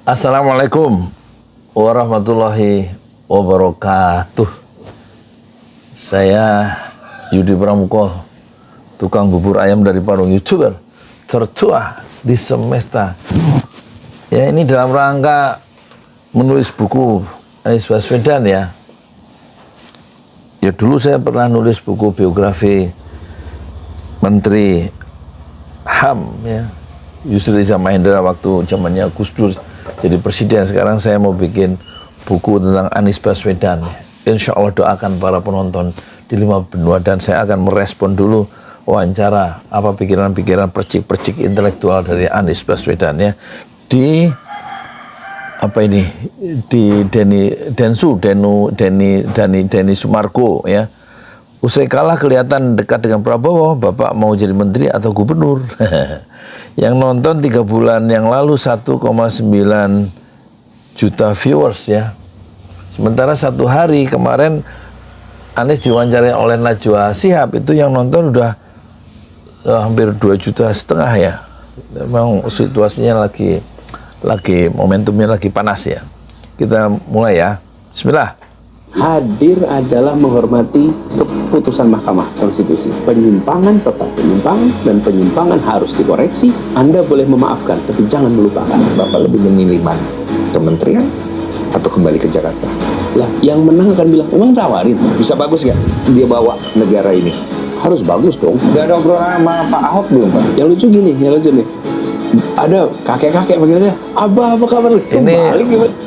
Assalamualaikum warahmatullahi wabarakatuh. Saya Yudi Pramuko, tukang bubur ayam dari Parung, YouTuber tertua di semesta. Ya, ini dalam rangka menulis buku Anies Baswedan ya. Ya, dulu saya pernah nulis buku biografi Menteri HAM ya, Yusril Iza Mahendra waktu zamannya Gus Dur jadi presiden. Sekarang saya mau bikin buku tentang Anies Baswedan. Insya Allah doakan para penonton di 5 benua, dan saya akan merespon dulu wawancara apa pikiran-pikiran percik-percik intelektual dari Anies Baswedan ya di apa ini, di Denny Sumargo ya. Usai kalah kelihatan dekat dengan Prabowo, Bapak mau jadi menteri atau gubernur? Yang nonton 3 bulan yang lalu 1,9 juta viewers ya. Sementara 1 hari kemarin Anies diwawancarai oleh Najwa Shihab, itu yang nonton udah hampir 2,5 juta ya. Memang situasinya lagi momentumnya lagi panas ya. Kita mulai ya. Bismillah. Hadir adalah menghormati keputusan Mahkamah Konstitusi. Penyimpangan tetap penyimpangan, dan penyimpangan harus dikoreksi. Anda boleh memaafkan, tapi jangan melupakan. Bapak lebih memilih mana? Kementerian atau kembali ke Jakarta? Lah, yang menang akan bilang, emang tawarin. Bisa bagus nggak dia bawa negara ini? Harus bagus dong. Udah ada obrolan sama Pak Ahok belum, Pak? Yang lucu nih. Ada kakek-kakek panggilnya, Abah apa kabar? Ini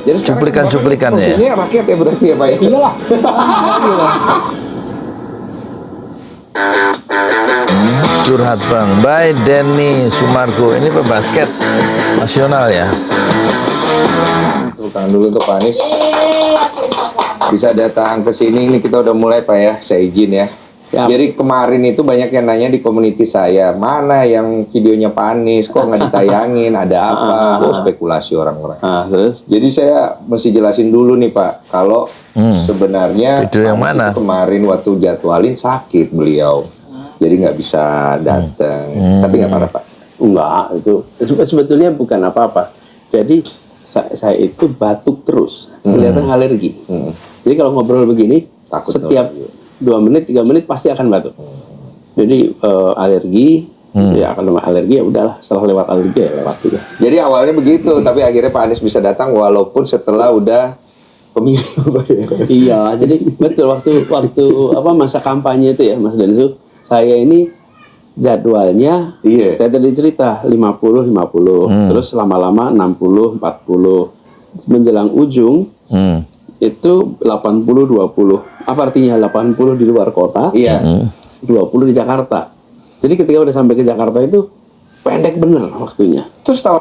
Jadi cuplikan-cuplikannya ya. Posisinya rakyat ya berarti ya, Pak ya? Iyalah. Curhat Bang by Denny Sumargo. Ini pebasket nasional ya. Tepuk tangan dulu untuk Pak Anies. Bisa datang ke sini, ini kita udah mulai Pak ya, saya izin ya. Siap. Jadi kemarin itu banyak yang nanya di community saya, mana yang videonya Pak Anies, kok nggak ditayangin, ada apa? Oh, spekulasi orang-orang. Terus? Jadi saya mesti jelasin dulu nih Pak, kalau sebenarnya Video yang Pak Anies mana? itu kemarin waktu jadwalin sakit beliau, jadi nggak bisa datang. Tapi nggak parah Pak. Enggak, itu sebetulnya bukan apa-apa. Jadi saya itu batuk terus, kelihatan alergi. Jadi kalau ngobrol begini, Takut setiap dong. 2 menit, 3 menit pasti akan batuk. Jadi alergi, ya kalau alergi ya udahlah, setelah lewat alergi ya lewat juga. Jadi awalnya begitu, tapi akhirnya Pak Anies bisa datang walaupun setelah udah pemilu. Iya, jadi betul waktu apa masa kampanye itu ya Mas Densu, saya ini jadwalnya, Iya. saya tadi cerita 50-50, terus lama-lama 60-40, menjelang ujung itu 80-20. Apa artinya 80 di luar kota? Iya. 20 di Jakarta. Jadi ketika udah sampai ke Jakarta itu pendek bener waktunya. Terus tahu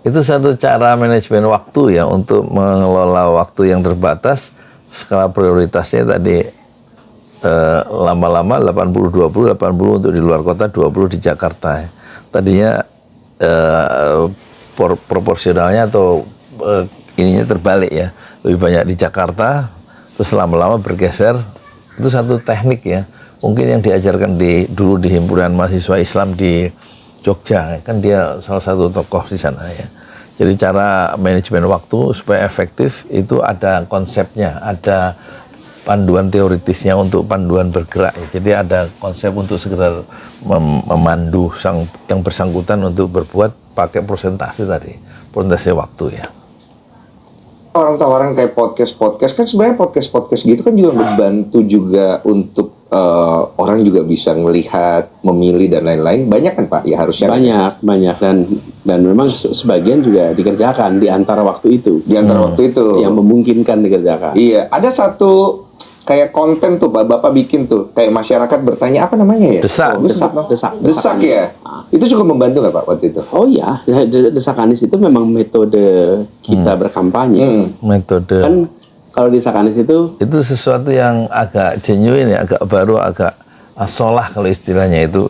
Itu satu cara manajemen waktu ya, untuk mengelola waktu yang terbatas. Skala prioritasnya tadi lama-lama 80-20, 80 untuk di luar kota, 20 di Jakarta. Tadinya proporsionalnya atau ininya terbalik ya, lebih banyak di Jakarta, terus lama-lama bergeser. Itu satu teknik ya, mungkin yang diajarkan dulu di himpunan mahasiswa Islam di Jogja, kan dia salah satu tokoh di sana ya. Jadi cara manajemen waktu supaya efektif itu ada konsepnya, ada panduan teoritisnya untuk panduan bergerak ya. Jadi ada konsep untuk sekedar memandu yang bersangkutan untuk berbuat pakai persentase tadi, persentase waktu ya. orang tawaran kayak podcast kan sebenarnya podcast gitu kan juga membantu juga untuk orang juga bisa melihat, memilih dan lain-lain. Banyak kan Pak? Ya harusnya Banyak dan memang sebagian juga dikerjakan di antara waktu itu. di antara waktu itu Yang memungkinkan dikerjakan. Iya, ada satu kayak konten tuh Pak, Bapak bikin tuh kayak masyarakat bertanya apa namanya ya? Desak. Desak ya. Itu cukup membantu nggak Pak waktu itu? Oh iya, desak Anies itu memang metode kita berkampanye. Metode Kan kalau desak Anies itu sesuatu yang agak genuine ya, agak baru, agak asolah kalau istilahnya itu.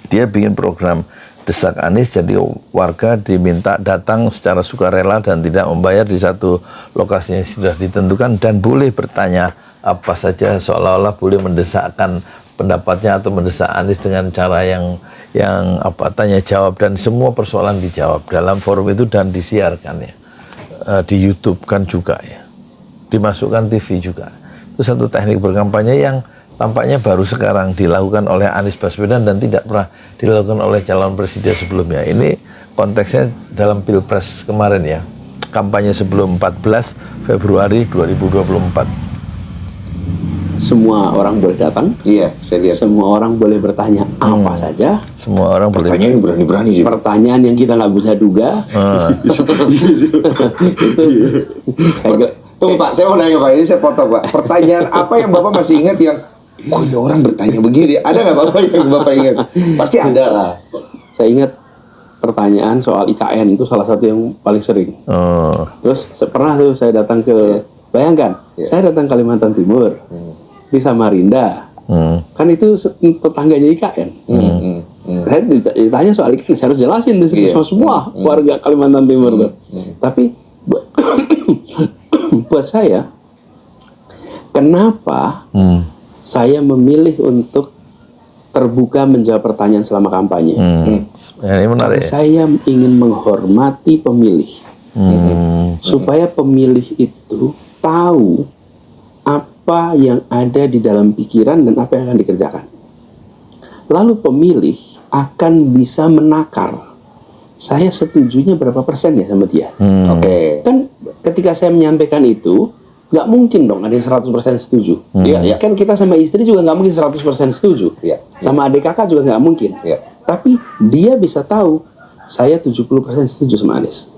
Dia bikin program Desak Anies, jadi warga diminta datang secara sukarela dan tidak membayar di satu lokasi yang sudah ditentukan, dan boleh bertanya apa saja, seolah-olah boleh mendesakkan pendapatnya atau mendesak Anies dengan cara yang tanya jawab, dan semua persoalan dijawab dalam forum itu dan disiarkan ya. di YouTube kan juga ya, dimasukkan TV juga. Itu satu teknik berkampanye yang tampaknya baru sekarang dilakukan oleh Anies Baswedan dan tidak pernah dilakukan oleh calon presiden sebelumnya. Ini konteksnya dalam Pilpres kemarin ya, kampanye sebelum 14 Februari 2024. Semua orang boleh datang. Iya, saya lihat. Semua orang boleh bertanya apa saja. Semua orang boleh. Pertanyaan yang berani-berani sih. Pertanyaan yang kita nggak bisa duga. Itu Tunggu Pak, saya mau nanya Pak, ini saya potong Pak. Pertanyaan apa yang Bapak masih ingat yang kok ini orang bertanya begini? Ada nggak Bapak yang Bapak ingat? Pasti ada lah. Saya ingat pertanyaan soal IKN itu salah satu yang paling sering. Terus pernah tuh saya datang ke, bayangkan, saya datang Kalimantan Timur, di Samarinda, kan itu tetangganya IKN. Saya ditanya soal IKN, saya harus jelasin di situ semua warga Kalimantan Timur tuh. Tapi buat saya, kenapa saya memilih untuk terbuka menjawab pertanyaan selama kampanye? Ini menarik. Karena saya ingin menghormati pemilih, supaya pemilih itu tahu apa yang ada di dalam pikiran dan apa yang akan dikerjakan. Lalu pemilih akan bisa menakar, saya setujunya berapa persen ya sama dia. Oke. Kan ketika saya menyampaikan itu, nggak mungkin dong ada yang 100% setuju. Kan kita sama istri juga nggak mungkin 100% setuju. Sama adik kakak juga nggak mungkin. Tapi dia bisa tahu, saya 70% setuju sama Anies.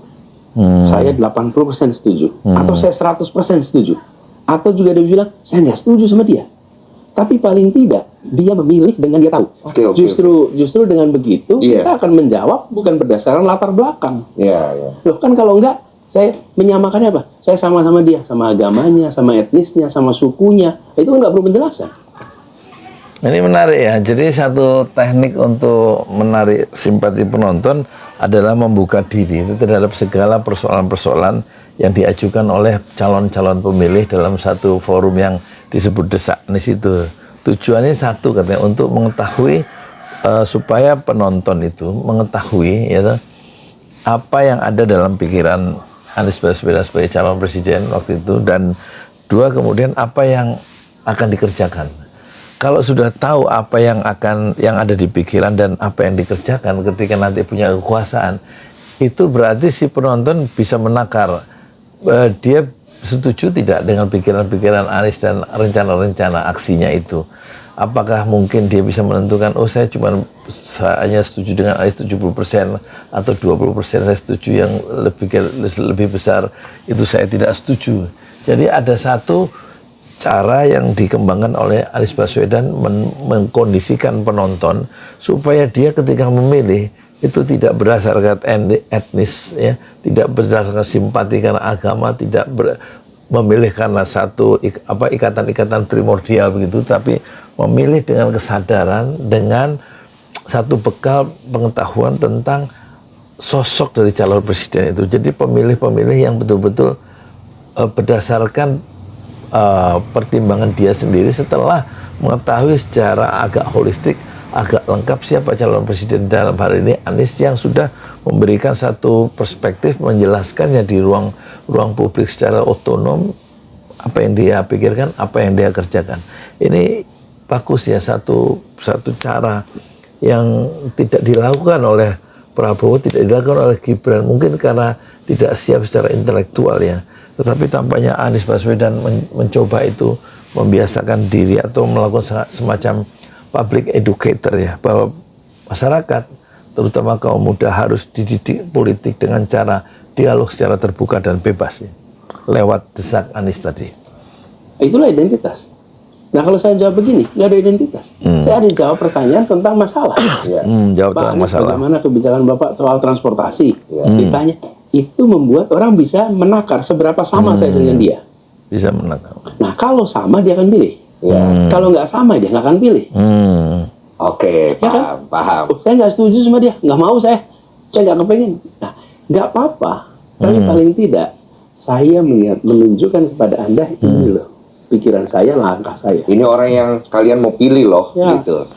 Saya 80% setuju. Atau saya 100% setuju. Atau juga dia bilang, saya nggak setuju sama dia. Tapi paling tidak, dia memilih dengan dia tahu. Justru dengan begitu, kita akan menjawab bukan berdasarkan latar belakang. Loh kan kalau enggak, saya menyamakannya apa? Saya sama-sama dia, sama agamanya, sama etnisnya, sama sukunya. Itu kan nggak perlu penjelasan. Ini menarik ya. Jadi satu teknik untuk menarik simpati penonton adalah membuka diri terhadap segala persoalan-persoalan yang diajukan oleh calon-calon pemilih dalam satu forum yang disebut desak Anies itu. Tujuannya satu katanya, untuk mengetahui supaya penonton itu mengetahui ya, apa yang ada dalam pikiran Anies Baswedan sebagai calon presiden waktu itu, dan dua, kemudian apa yang akan dikerjakan. Kalau sudah tahu apa yang ada di pikiran dan apa yang dikerjakan ketika nanti punya kekuasaan, itu berarti si penonton bisa menakar dia setuju tidak dengan pikiran-pikiran Anies dan rencana-rencana aksinya itu. Apakah mungkin dia bisa menentukan, oh saya hanya setuju dengan Anies 70% atau 20% saya setuju, yang lebih besar itu saya tidak setuju. Jadi ada satu cara yang dikembangkan oleh Anies Baswedan mengkondisikan penonton supaya dia ketika memilih itu tidak berdasarkan etnis ya, tidak berdasarkan simpati karena agama, tidak memilih karena satu ikatan-ikatan primordial begitu, tapi memilih dengan kesadaran, dengan satu bekal pengetahuan tentang sosok dari calon presiden itu. Jadi pemilih-pemilih yang betul-betul berdasarkan pertimbangan dia sendiri setelah mengetahui secara agak holistik, agak lengkap siapa calon presiden dalam hal ini Anies, yang sudah memberikan satu perspektif, menjelaskannya di ruang publik secara otonom, apa yang dia pikirkan, apa yang dia kerjakan. Ini bagus ya, satu cara yang tidak dilakukan oleh Prabowo, tidak dilakukan oleh Gibran, mungkin karena tidak siap secara intelektual ya. Tetapi tampaknya Anies Baswedan mencoba itu, membiasakan diri atau melakukan semacam public educator ya, bahwa masyarakat terutama kaum muda harus dididik politik dengan cara dialog secara terbuka dan bebas ya, lewat desak Anies tadi. Itulah identitas. Nah kalau saya jawab begini, nggak ada identitas. Saya ada jawab pertanyaan tentang masalah. Jawab Pak tentang Anies, masalah. bagaimana kebijakan Bapak soal transportasi? Ditanya, itu membuat orang bisa menakar seberapa sama saya dengan dia. Bisa menakar. Nah kalau sama dia akan pilih. Kalau nggak sama dia nggak akan pilih. Oke, Ya kan? paham. Oh, saya nggak setuju sama dia, nggak mau saya nggak kepengen. Nah, nggak apa-apa. Tapi paling tidak saya menunjukkan kepada Anda, ini loh pikiran saya, langkah saya. Ini orang yang kalian mau pilih loh, Ya. gitu.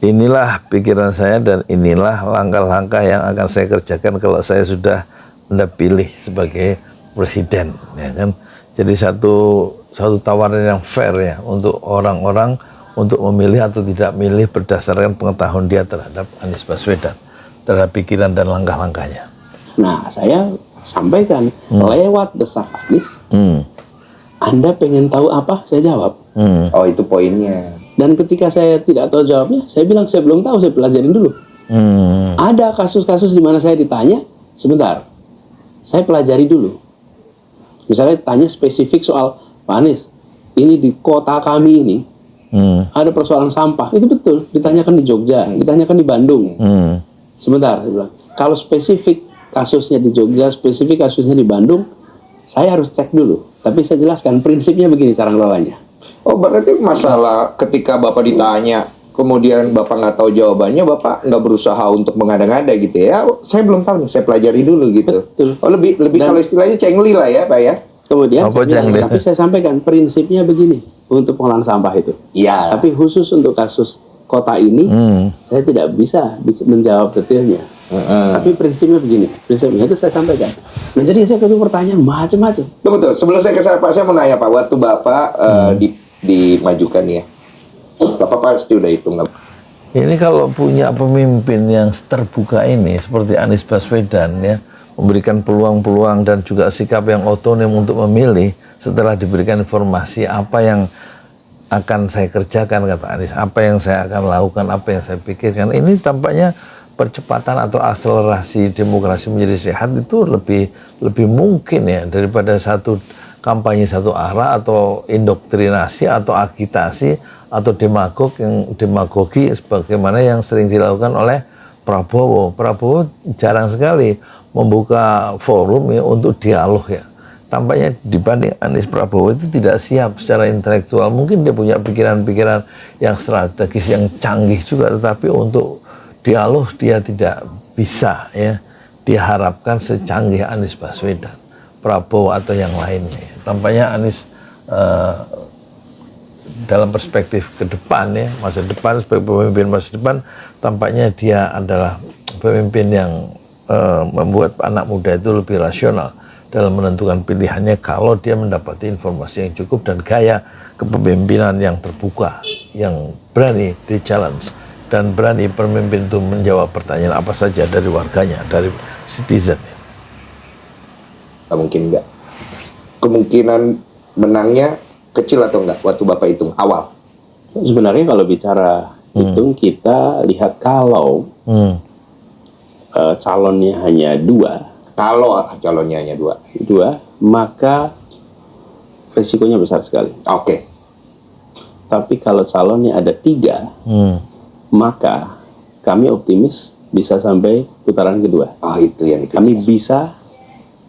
Inilah pikiran saya dan inilah langkah-langkah yang akan saya kerjakan kalau saya sudah Anda pilih sebagai presiden, ya kan? Jadi satu tawaran yang fair ya untuk orang-orang untuk memilih atau tidak milih berdasarkan pengetahuan dia terhadap Anies Baswedan, terhadap pikiran dan langkah-langkahnya. Nah, saya sampaikan lewat desak Anies. Anda pengen tahu apa? Saya jawab. Oh, itu poinnya. Dan ketika saya tidak tahu jawabnya, saya bilang saya belum tahu, saya pelajarin dulu. Ada kasus-kasus di mana saya ditanya, sebentar, saya pelajari dulu. Misalnya tanya spesifik soal, Pak Anies, ini di kota kami ini ada persoalan sampah. Itu betul, ditanyakan di Jogja, ditanyakan di Bandung. Sebentar, saya bilang, kalau spesifik kasusnya di Jogja, spesifik kasusnya di Bandung, saya harus cek dulu. Tapi saya jelaskan prinsipnya begini cara ngelolanya. Oh, berarti masalah ketika Bapak ditanya, kemudian Bapak nggak tahu jawabannya, Bapak nggak berusaha untuk mengada-ngada gitu ya. Oh, saya belum tahu nih, saya pelajari dulu gitu. Betul. Oh, lebih Dan- kalau istilahnya cengli lah ya, Pak ya. Kemudian Apa saya bilang, cengli? tapi saya sampaikan prinsipnya begini untuk pengolahan sampah itu. Iya. Tapi khusus untuk kasus kota ini, saya tidak bisa menjawab detailnya. Tapi prinsipnya begini, prinsipnya itu saya sampaikan. Nah, jadi saya ketemu pertanyaan macam-macam. Betul. Sebelum saya ke sana, Pak, saya mau nanya Pak, waktu Bapak dimajukan ya, Bapak pasti udah hitung nggak? Ini kalau punya pemimpin yang terbuka ini seperti Anies Baswedan ya, memberikan peluang-peluang dan juga sikap yang otonom untuk memilih setelah diberikan informasi apa yang akan saya kerjakan, kata Anies, apa yang saya akan lakukan, apa yang saya pikirkan. Ini tampaknya percepatan atau akselerasi demokrasi menjadi sehat itu lebih mungkin ya daripada satu kampanye satu arah atau indoktrinasi atau agitasi atau demagogi sebagaimana yang sering dilakukan oleh Prabowo. Prabowo jarang sekali membuka forum ya untuk dialog ya. Tampaknya dibanding Anies, Prabowo itu tidak siap secara intelektual. Mungkin dia punya pikiran-pikiran yang strategis, yang canggih juga, tetapi untuk dialog dia tidak bisa ya diharapkan secanggih Anies Baswedan, Prabowo atau yang lainnya ya. Tampaknya Anies dalam perspektif ke depan ya, masa depan sebagai pemimpin masa depan, tampaknya dia adalah pemimpin yang membuat anak muda itu lebih rasional dalam menentukan pilihannya kalau dia mendapati informasi yang cukup dan gaya kepemimpinan yang terbuka, yang berani di-challenge dan berani pemimpin itu menjawab pertanyaan apa saja dari warganya, dari citizen. Mungkin enggak. Kemungkinan menangnya kecil atau enggak waktu Bapak hitung awal? Sebenarnya kalau bicara hitung, kita lihat kalau calonnya hanya dua, Calonnya hanya dua, maka risikonya besar sekali. Oke. Tapi kalau calonnya ada tiga, maka kami optimis bisa sampai putaran kedua. Oh, itu yang Kami bisa,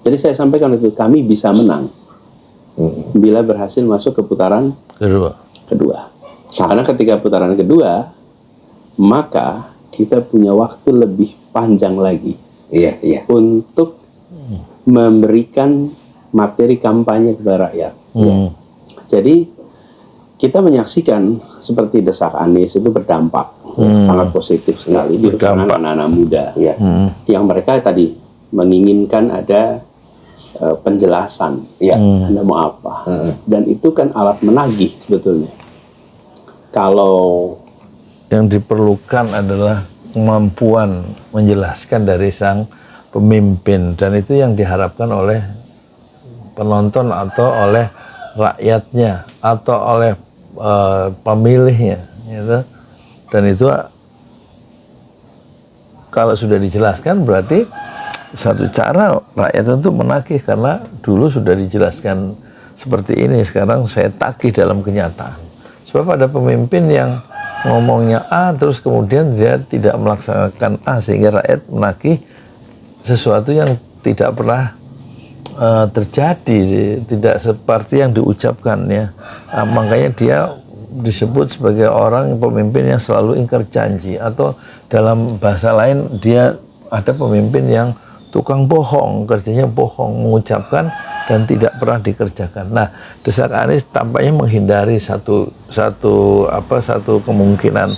jadi saya sampaikan itu, kami bisa menang bila berhasil masuk ke putaran kedua. Karena ketika putaran kedua, maka kita punya waktu lebih panjang lagi Iya. untuk memberikan materi kampanye kepada rakyat. Ya. Jadi kita menyaksikan seperti desak Anies itu berdampak sangat positif sekali di kalangan anak-anak muda, yang mereka tadi menginginkan ada penjelasan, Anda mau apa, dan itu kan alat menagih sebetulnya. Kalau yang diperlukan adalah kemampuan menjelaskan dari sang pemimpin, dan itu yang diharapkan oleh penonton atau oleh rakyatnya atau oleh pemilihnya gitu. Dan itu kalau sudah dijelaskan berarti satu cara rakyat untuk menagih, karena dulu sudah dijelaskan seperti ini, sekarang saya tagih dalam kenyataan. Sebab ada pemimpin yang ngomongnya A terus kemudian dia tidak melaksanakan A, sehingga rakyat menagih sesuatu yang tidak pernah terjadi, tidak seperti yang diucapkan ya. Makanya dia disebut sebagai orang pemimpin yang selalu ingkar janji, atau dalam bahasa lain dia ada pemimpin yang tukang bohong, kerjanya bohong, mengucapkan dan tidak pernah dikerjakan. Nah, desak Anies tampaknya menghindari satu kemungkinan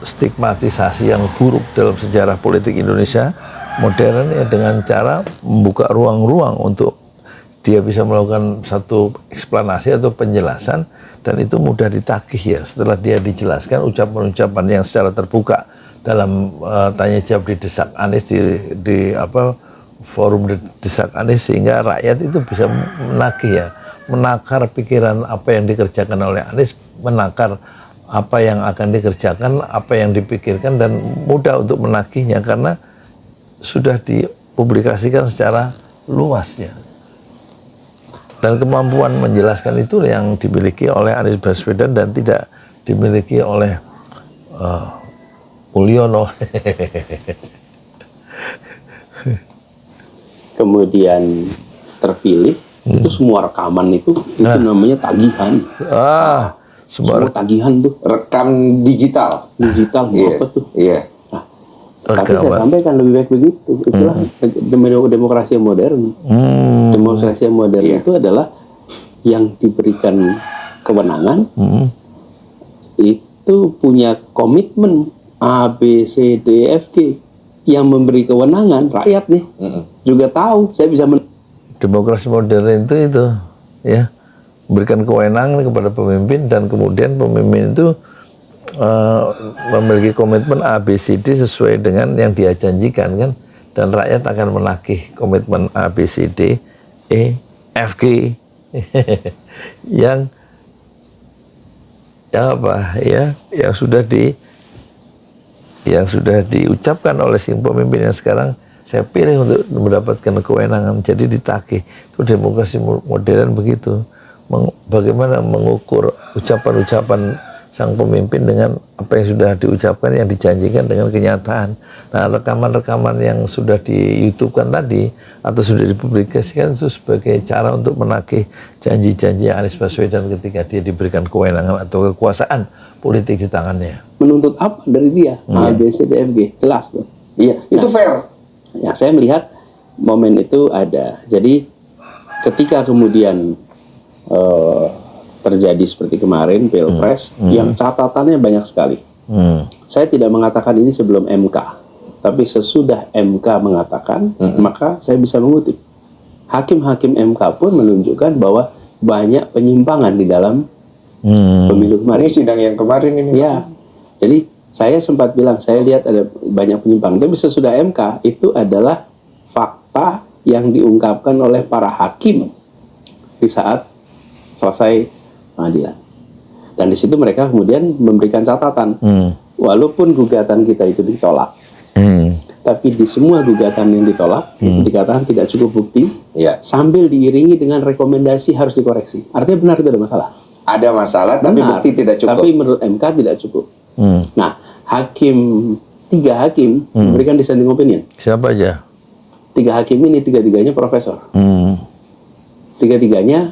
stigmatisasi yang buruk dalam sejarah politik Indonesia modern ya, dengan cara membuka ruang-ruang untuk dia bisa melakukan satu eksplanasi atau penjelasan, dan itu mudah ditagih ya setelah dia dijelaskan ucapan-ucapan yang secara terbuka dalam tanya jawab di Desak Anies di forum Desak Anies, sehingga rakyat itu bisa menagih ya, menakar pikiran apa yang dikerjakan oleh Anies, menakar apa yang akan dikerjakan, apa yang dipikirkan, dan mudah untuk menagihnya karena sudah dipublikasikan secara luas ya. Dan kemampuan menjelaskan itu yang dimiliki oleh Anies Baswedan dan tidak dimiliki oleh Mulyono. Kemudian terpilih, itu semua rekaman itu namanya tagihan. Semua tagihan tuh. Rekam digital. Apa tuh? Iya. Nah, tapi saya sampaikan lebih baik begitu. Itulah demokrasi yang modern. Demokrasi yang modern itu adalah yang diberikan kewenangan itu punya komitmen A, B, C, D, F, G. Yang memberi kewenangan rakyat nih juga tahu saya bisa demokrasi modern itu ya, memberikan kewenangan kepada pemimpin, dan kemudian pemimpin itu memiliki komitmen A, B, C, D sesuai dengan yang dia janjikan kan, dan rakyat akan menagih komitmen A, B, C, D, E, F, G yang apa ya, yang sudah diucapkan oleh si pemimpin yang sekarang saya pilih untuk mendapatkan kewenangan, jadi ditagih. Itu demokrasi modern begitu. Bagaimana mengukur ucapan-ucapan sang pemimpin dengan apa yang sudah diucapkan, yang dijanjikan dengan kenyataan. Nah, rekaman-rekaman yang sudah di YouTube-kan tadi atau sudah dipublikasikan itu sebagai cara untuk menagih janji-janji Anies Baswedan ketika dia diberikan kewenangan atau kekuasaan politik di tangannya. Menuntut apa dari dia? A, B, C, D, F, G. Jelas tuh. Iya, itu fair. Ya, saya melihat momen itu ada. Jadi ketika kemudian terjadi seperti kemarin Pilpres, yang catatannya banyak sekali. Saya tidak mengatakan ini sebelum MK, tapi sesudah MK mengatakan, maka saya bisa mengutip. Hakim-hakim MK pun menunjukkan bahwa banyak penyimpangan di dalam pemilu kemarin. Ini sidang yang kemarin ini. Ya, jadi saya sempat bilang, saya lihat ada banyak penyimpangan. Tapi sesudah MK, itu adalah fakta yang diungkapkan oleh para hakim di saat selesai pengadilan. Dan di situ mereka kemudian memberikan catatan. Walaupun gugatan kita itu ditolak, tapi di semua gugatan yang ditolak, itu dikatakan tidak cukup bukti, sambil diiringi dengan rekomendasi harus dikoreksi. Artinya benar itu ada masalah. Ada masalah, tapi bukti tidak cukup. Tapi menurut MK tidak cukup. Nah, tiga hakim memberikan dissenting opinion. Siapa aja? 3 hakim ini, tiga-tiganya profesor. Tiga-tiganya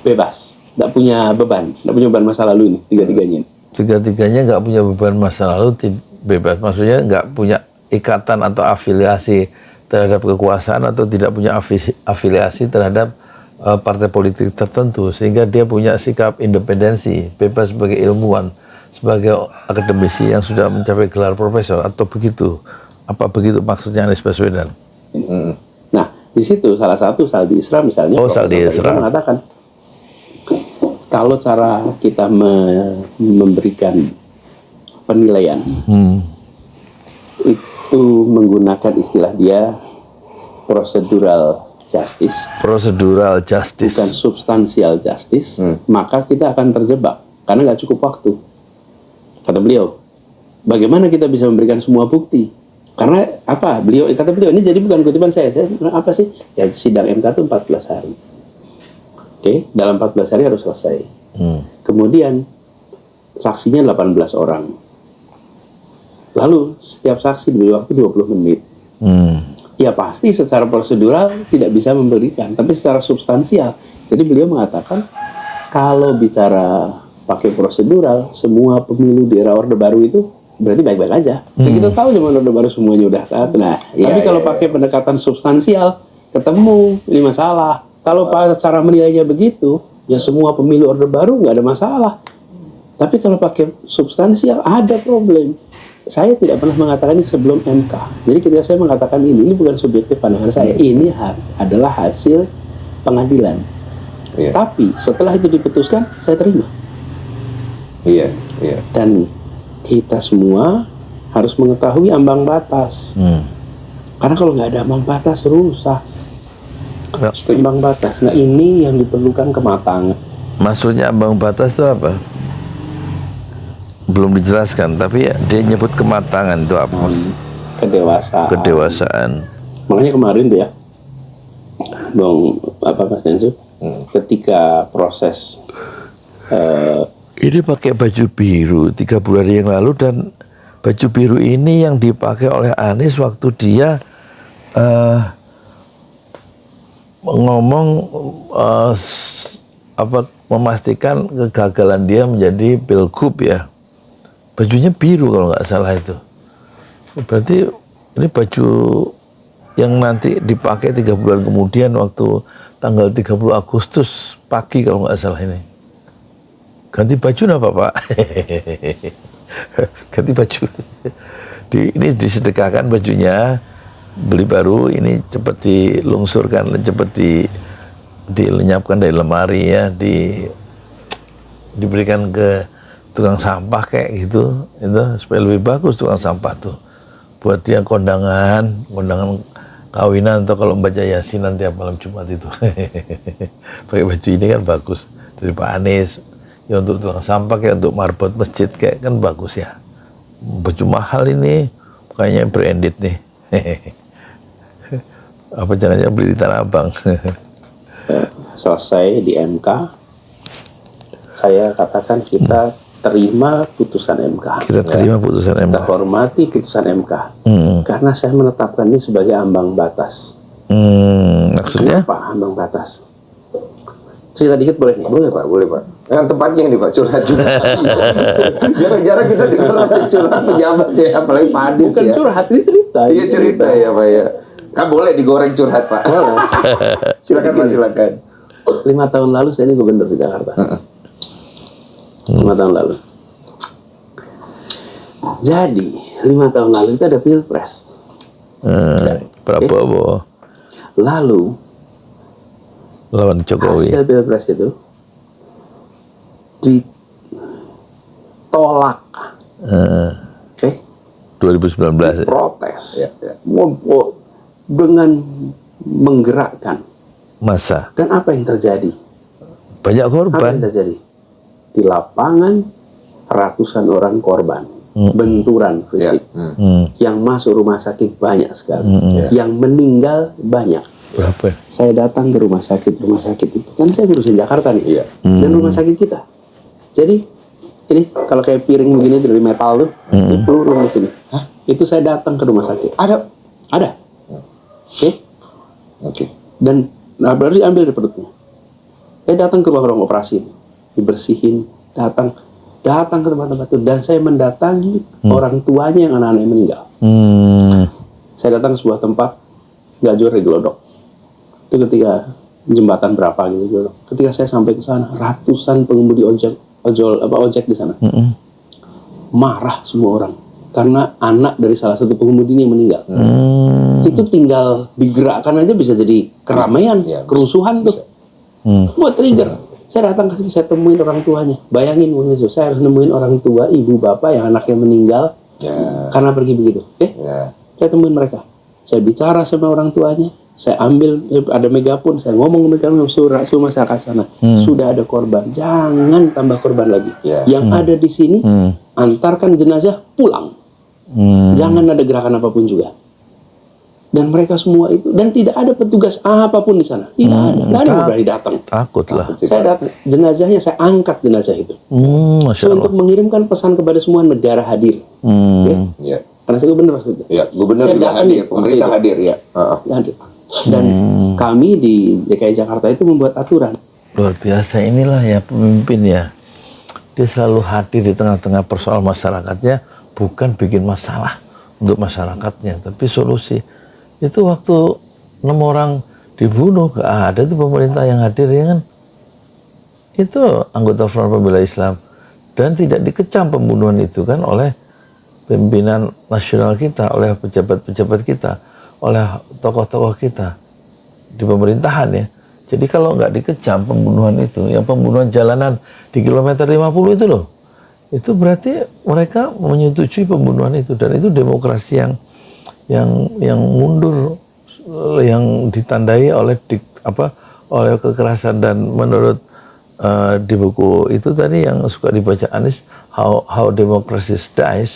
bebas, tidak punya beban masa lalu ini, tiga-tiganya. Tiga-tiganya nggak punya beban masa lalu, bebas. Maksudnya nggak punya ikatan atau afiliasi terhadap kekuasaan atau tidak punya afiliasi terhadap partai politik tertentu, sehingga dia punya sikap independensi, bebas sebagai ilmuwan, sebagai akademisi yang sudah mencapai gelar profesor, atau begitu? Apa begitu maksudnya Anies Baswedan? Nah, di situ salah satu Saldi Isra misalnya, Saldi Isra mengatakan kalau cara kita memberikan penilaian itu menggunakan istilah dia procedural justice, bukan substansial justice, maka kita akan terjebak karena nggak cukup waktu. Kata beliau, bagaimana kita bisa memberikan semua bukti? Karena apa? Kata beliau, ini jadi bukan kutipan saya apa sih? Ya, sidang MK itu 14 hari. Oke, dalam 14 hari harus selesai. Kemudian saksinya 18 orang. Lalu setiap saksi diberi waktu 20 menit. Ya pasti secara prosedural tidak bisa memberikan, tapi secara substansial. Jadi beliau mengatakan kalau bicara pakai prosedural, semua pemilu di era Orde Baru itu berarti baik-baik aja. Kita tahu zaman Orde Baru semuanya udah taat. Nah, tapi kalau pakai pendekatan substansial, ketemu ini masalah. Kalau cara menilainya begitu, ya semua pemilu Orde Baru nggak ada masalah. Tapi kalau pakai substansial ada problem. saya tidak pernah mengatakan ini sebelum MK. Jadi ketika saya mengatakan ini bukan subjektif pandangan saya. Ini adalah hasil pengadilan. Iya. Tapi setelah itu diputuskan, saya terima. Iya, iya. Dan kita semua harus mengetahui ambang batas. Karena kalau nggak ada ambang batas, rusak. Ambang batas. Nah, ini yang diperlukan kematangan. Maksudnya ambang batas itu apa? Belum dijelaskan, tapi dia nyebut kematangan itu apa? Kedewasaan. Makanya kemarin tuh ya, Mas Densu, ketika proses Ini pakai baju biru 3 bulan yang lalu, dan baju biru ini yang dipakai oleh Anies waktu dia ngomong memastikan kegagalan dia menjadi pilgub ya. Bajunya biru kalau nggak salah itu. Berarti ini baju yang nanti dipakai 3 bulan kemudian waktu tanggal 30 Agustus pagi kalau nggak salah ini. Ganti baju apa Pak? Ganti baju. Ini disedekahkan bajunya, beli baru, ini cepat dilungsurkan, cepat dilenyapkan dari lemari ya, diberikan ke tukang sampah kayak gitu, itu supaya lebih bagus tukang sampah tuh, buat dia kondangan kawinan atau kalau membaca yasinan tiap malam Jumat itu. Pakai baju ini kan bagus dari Pak Anies. Ya untuk tukang sampah kayak untuk marbot masjid kayak kan bagus ya. Baju mahal ini kayaknya branded nih. Apa jangan-jangan beli di Tanah Abang? Selesai di MK, saya katakan kita terima putusan MK. Kita terima putusan MK. Kita hormati putusan MK. Karena saya menetapkan ini sebagai ambang batas. Maksudnya? Kenapa ambang batas? Cerita dikit boleh nih? Boleh Pak. Yang tempatnya nih Pak, curhat juga. Jarang-jarang kita dengar orang curhat pejabat ya, apalagi Pak Anies. Bukan ya. curhat, ini cerita. Iya cerita ya Pak ya. Kan boleh digoreng curhat Pak. Silakan Pak, silakan. 5 tahun lalu saya ini gubernur di Jakarta. 5 tahun lalu. Jadi 5 tahun lalu itu ada pilpres. Prabowo. Lalu Lawan Jokowi. hasil pilpres itu ditolak. Oke. 2019. Protes. Dengan menggerakkan. Masa. Dan apa yang terjadi? Banyak Apa korban. yang terjadi? Di lapangan ratusan orang korban, benturan fisik. Yang masuk rumah sakit banyak sekali. Yang meninggal banyak. Berapa? Saya datang ke rumah sakit itu. Kan saya ngurusin Jakarta nih. Dan rumah sakit kita. Jadi ini kalau kayak piring begini dari metal tuh, ini peluru di sini. Itu saya datang ke rumah sakit. Ada. Oke. Dan berarti ambil di perutnya. Saya datang ke ruang operasi, dibersihin, datang ke tempat-tempat itu, dan saya mendatangi orang tuanya yang anak-anaknya meninggal. Saya datang ke sebuah tempat, nggak jauh dari Glodok. Itu ketika jembatan berapa gitu Glodok. Ketika saya sampai ke sana, ratusan pengemudi ojek di sana, marah semua orang karena anak dari salah satu pengemudi ini meninggal. Itu tinggal digerakkan aja bisa jadi keramaian, kerusuhan tuh. Buat trigger. Saya datang ke situ, saya temuin orang tuanya. Bayangin, saya harus nemuin orang tua, ibu bapak yang anaknya meninggal karena pergi begitu. Saya temuin mereka. Saya bicara sama orang tuanya. Saya ambil, ada megapun, saya ngomong ke mereka, suruh masyarakat sana. Sudah ada korban, jangan tambah korban lagi. Yang ada di sini, antarkan jenazah pulang. Jangan ada gerakan apapun juga. Dan mereka semua itu, dan tidak ada petugas apapun di sana. Tidak ada yang berani datang. Takut lah. Saya datang, jenazahnya saya angkat jenazah itu. Masya Allah. Untuk mengirimkan pesan kepada semua negara hadir. Karena saya gubernur waktu itu. Gubernur Saya juga datang hadir, itu. pemerintah hadir ya. Hadir. Dan kami di DKI Jakarta itu membuat aturan. Luar biasa, inilah ya pemimpin ya. Dia selalu hadir di tengah-tengah persoalan masyarakatnya, bukan bikin masalah untuk masyarakatnya, tapi solusi. Itu waktu 6 orang dibunuh, gak ada tuh pemerintah yang hadir ya kan. Itu anggota Front Pembela Islam. Dan tidak dikecam pembunuhan itu kan oleh pimpinan nasional kita, oleh pejabat-pejabat kita, oleh tokoh-tokoh kita di pemerintahan ya. Jadi kalau nggak dikecam pembunuhan itu, yang pembunuhan jalanan di kilometer 50 itu loh, itu berarti mereka menyetujui pembunuhan itu, dan itu demokrasi yang mundur, yang ditandai oleh oleh kekerasan. Dan menurut di buku itu tadi yang suka dibaca Anies, How Democracies Die,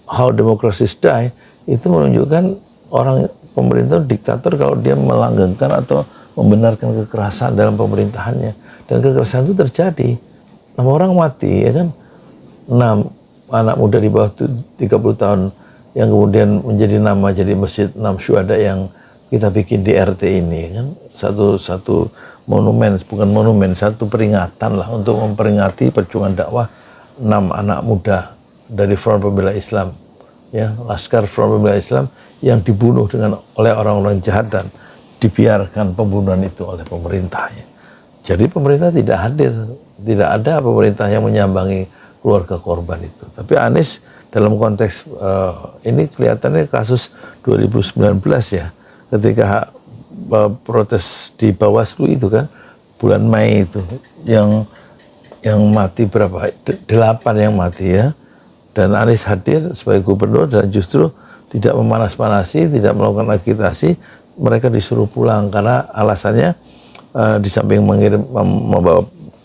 How Democracies Die, itu menunjukkan orang pemerintah diktator kalau dia melanggengkan atau membenarkan kekerasan dalam pemerintahannya. Dan kekerasan itu terjadi, 6 orang mati ya kan, 6 anak muda di bawah 30 tahun yang kemudian menjadi nama jadi Masjid 6 Syuhada yang kita bikin di RT ini kan, satu monumen, bukan monumen, satu peringatan lah untuk memperingati perjuangan dakwah 6 anak muda dari Front Pembela Islam ya, Laskar Front Pembela Islam yang dibunuh oleh orang-orang jahat dan dibiarkan pembunuhan itu oleh pemerintahnya. Jadi pemerintah tidak hadir, tidak ada pemerintah yang menyambangi keluarga korban itu. Tapi Anies dalam konteks ini kelihatannya kasus 2019 ya, ketika protes di Bawaslu itu kan, bulan Mei itu, yang mati berapa? 8 yang mati ya. Dan Anies hadir sebagai gubernur dan justru tidak memanas-manasi, tidak melakukan agitasi, mereka disuruh pulang karena alasannya di samping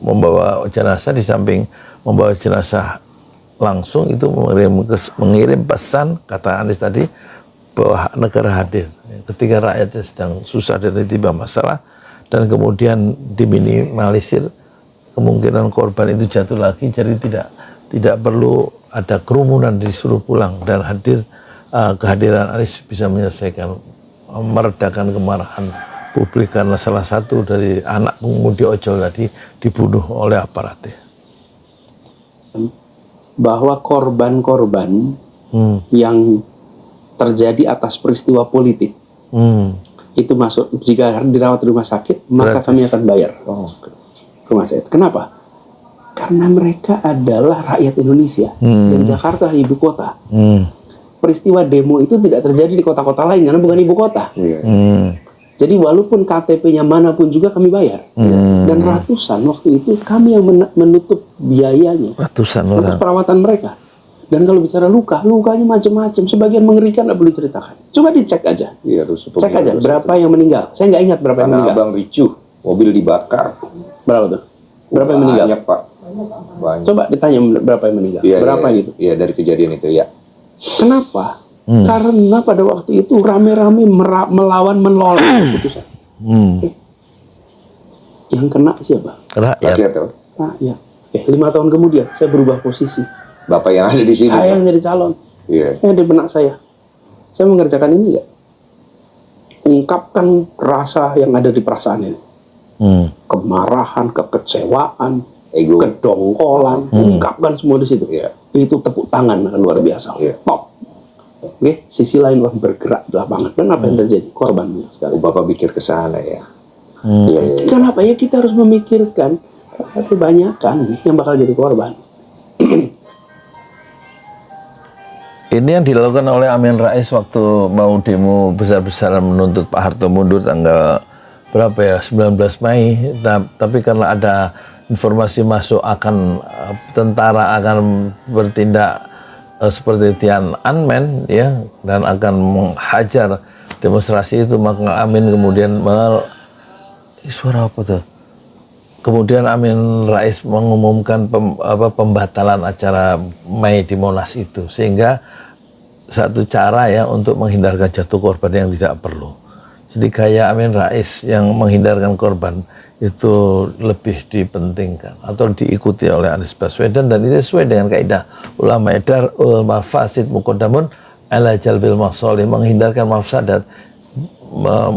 membawa jenazah, di samping membawa jenazah langsung itu mengirim pesan, kata Anies tadi, bahwa negara hadir ketika rakyatnya sedang susah dan tiba masalah, dan kemudian diminimalisir kemungkinan korban itu jatuh lagi, jadi tidak perlu ada kerumunan, disuruh pulang. Dan kehadiran Anies bisa menyelesaikan, meredakan kemarahan publik karena salah satu dari anak pengemudi ojol tadi dibunuh oleh aparatnya. Bahwa korban-korban yang terjadi atas peristiwa politik itu masuk, jika dirawat di rumah sakit, maka kami akan bayar rumah sakit. Kenapa? Karena mereka adalah rakyat Indonesia dan Jakarta ibu kota. Peristiwa demo itu tidak terjadi di kota-kota lain karena bukan ibu kota. Jadi walaupun KTP-nya manapun juga kami bayar. Dan ratusan waktu itu kami yang menutup biayanya. Ratusan untuk orang. perawatan mereka. Dan kalau bicara lukanya macam-macam. Sebagian mengerikan, tidak boleh ceritakan. Coba dicek aja. Iya, cek aja berapa yang meninggal. Saya nggak ingat berapa yang meninggal. Abang ricuh, mobil dibakar. Berapa tuh? Berapa yang meninggal? Banyak, Pak. Banyak. Coba ditanya berapa yang meninggal. Berapa gitu? Iya, dari kejadian itu ya. Kenapa? Karena pada waktu itu rame-rame menolak keputusan. Yang kena siapa? Rakyat. Rakyat. 5 tahun kemudian saya berubah posisi. Bapak yang ada di sini. Saya yang jadi calon. Iya. Di benak saya. Saya mengerjakan ini enggak? Ungkapkan rasa yang ada di perasaan ini. Kemarahan, kekecewaan, ego, kedongkolan, ungkapkan semua di situ. Iya. Itu tepuk tangan luar biasa. Iya. Top. Oke, sisi lain bergerak di lapangan. Dan apa yang terjadi? Korban banyak sekali. Bapak pikir ke sana ya. Iya. Kenapa ya kita harus memikirkan kebanyakan yang bakal jadi korban? Ini yang dilakukan oleh Amin Rais waktu mau demo besar-besaran menuntut Pak Harto mundur tanggal berapa ya, 19 Mei. Tapi karena ada informasi masuk tentara akan bertindak seperti Tiananmen ya, dan akan menghajar demonstrasi itu, maka Amin kemudian suara apa tuh? Kemudian Amin Rais mengumumkan pembatalan acara Mei di Monas itu, sehingga satu cara ya untuk menghindarkan jatuh korban yang tidak perlu. Jadi gaya Amin Rais yang menghindarkan korban itu lebih dipentingkan atau diikuti oleh Anies Baswedan, dan itu sesuai dengan kaidah ulama edar ulama fasid muqaddamun ala jalbil masalih, menghindarkan mafsadat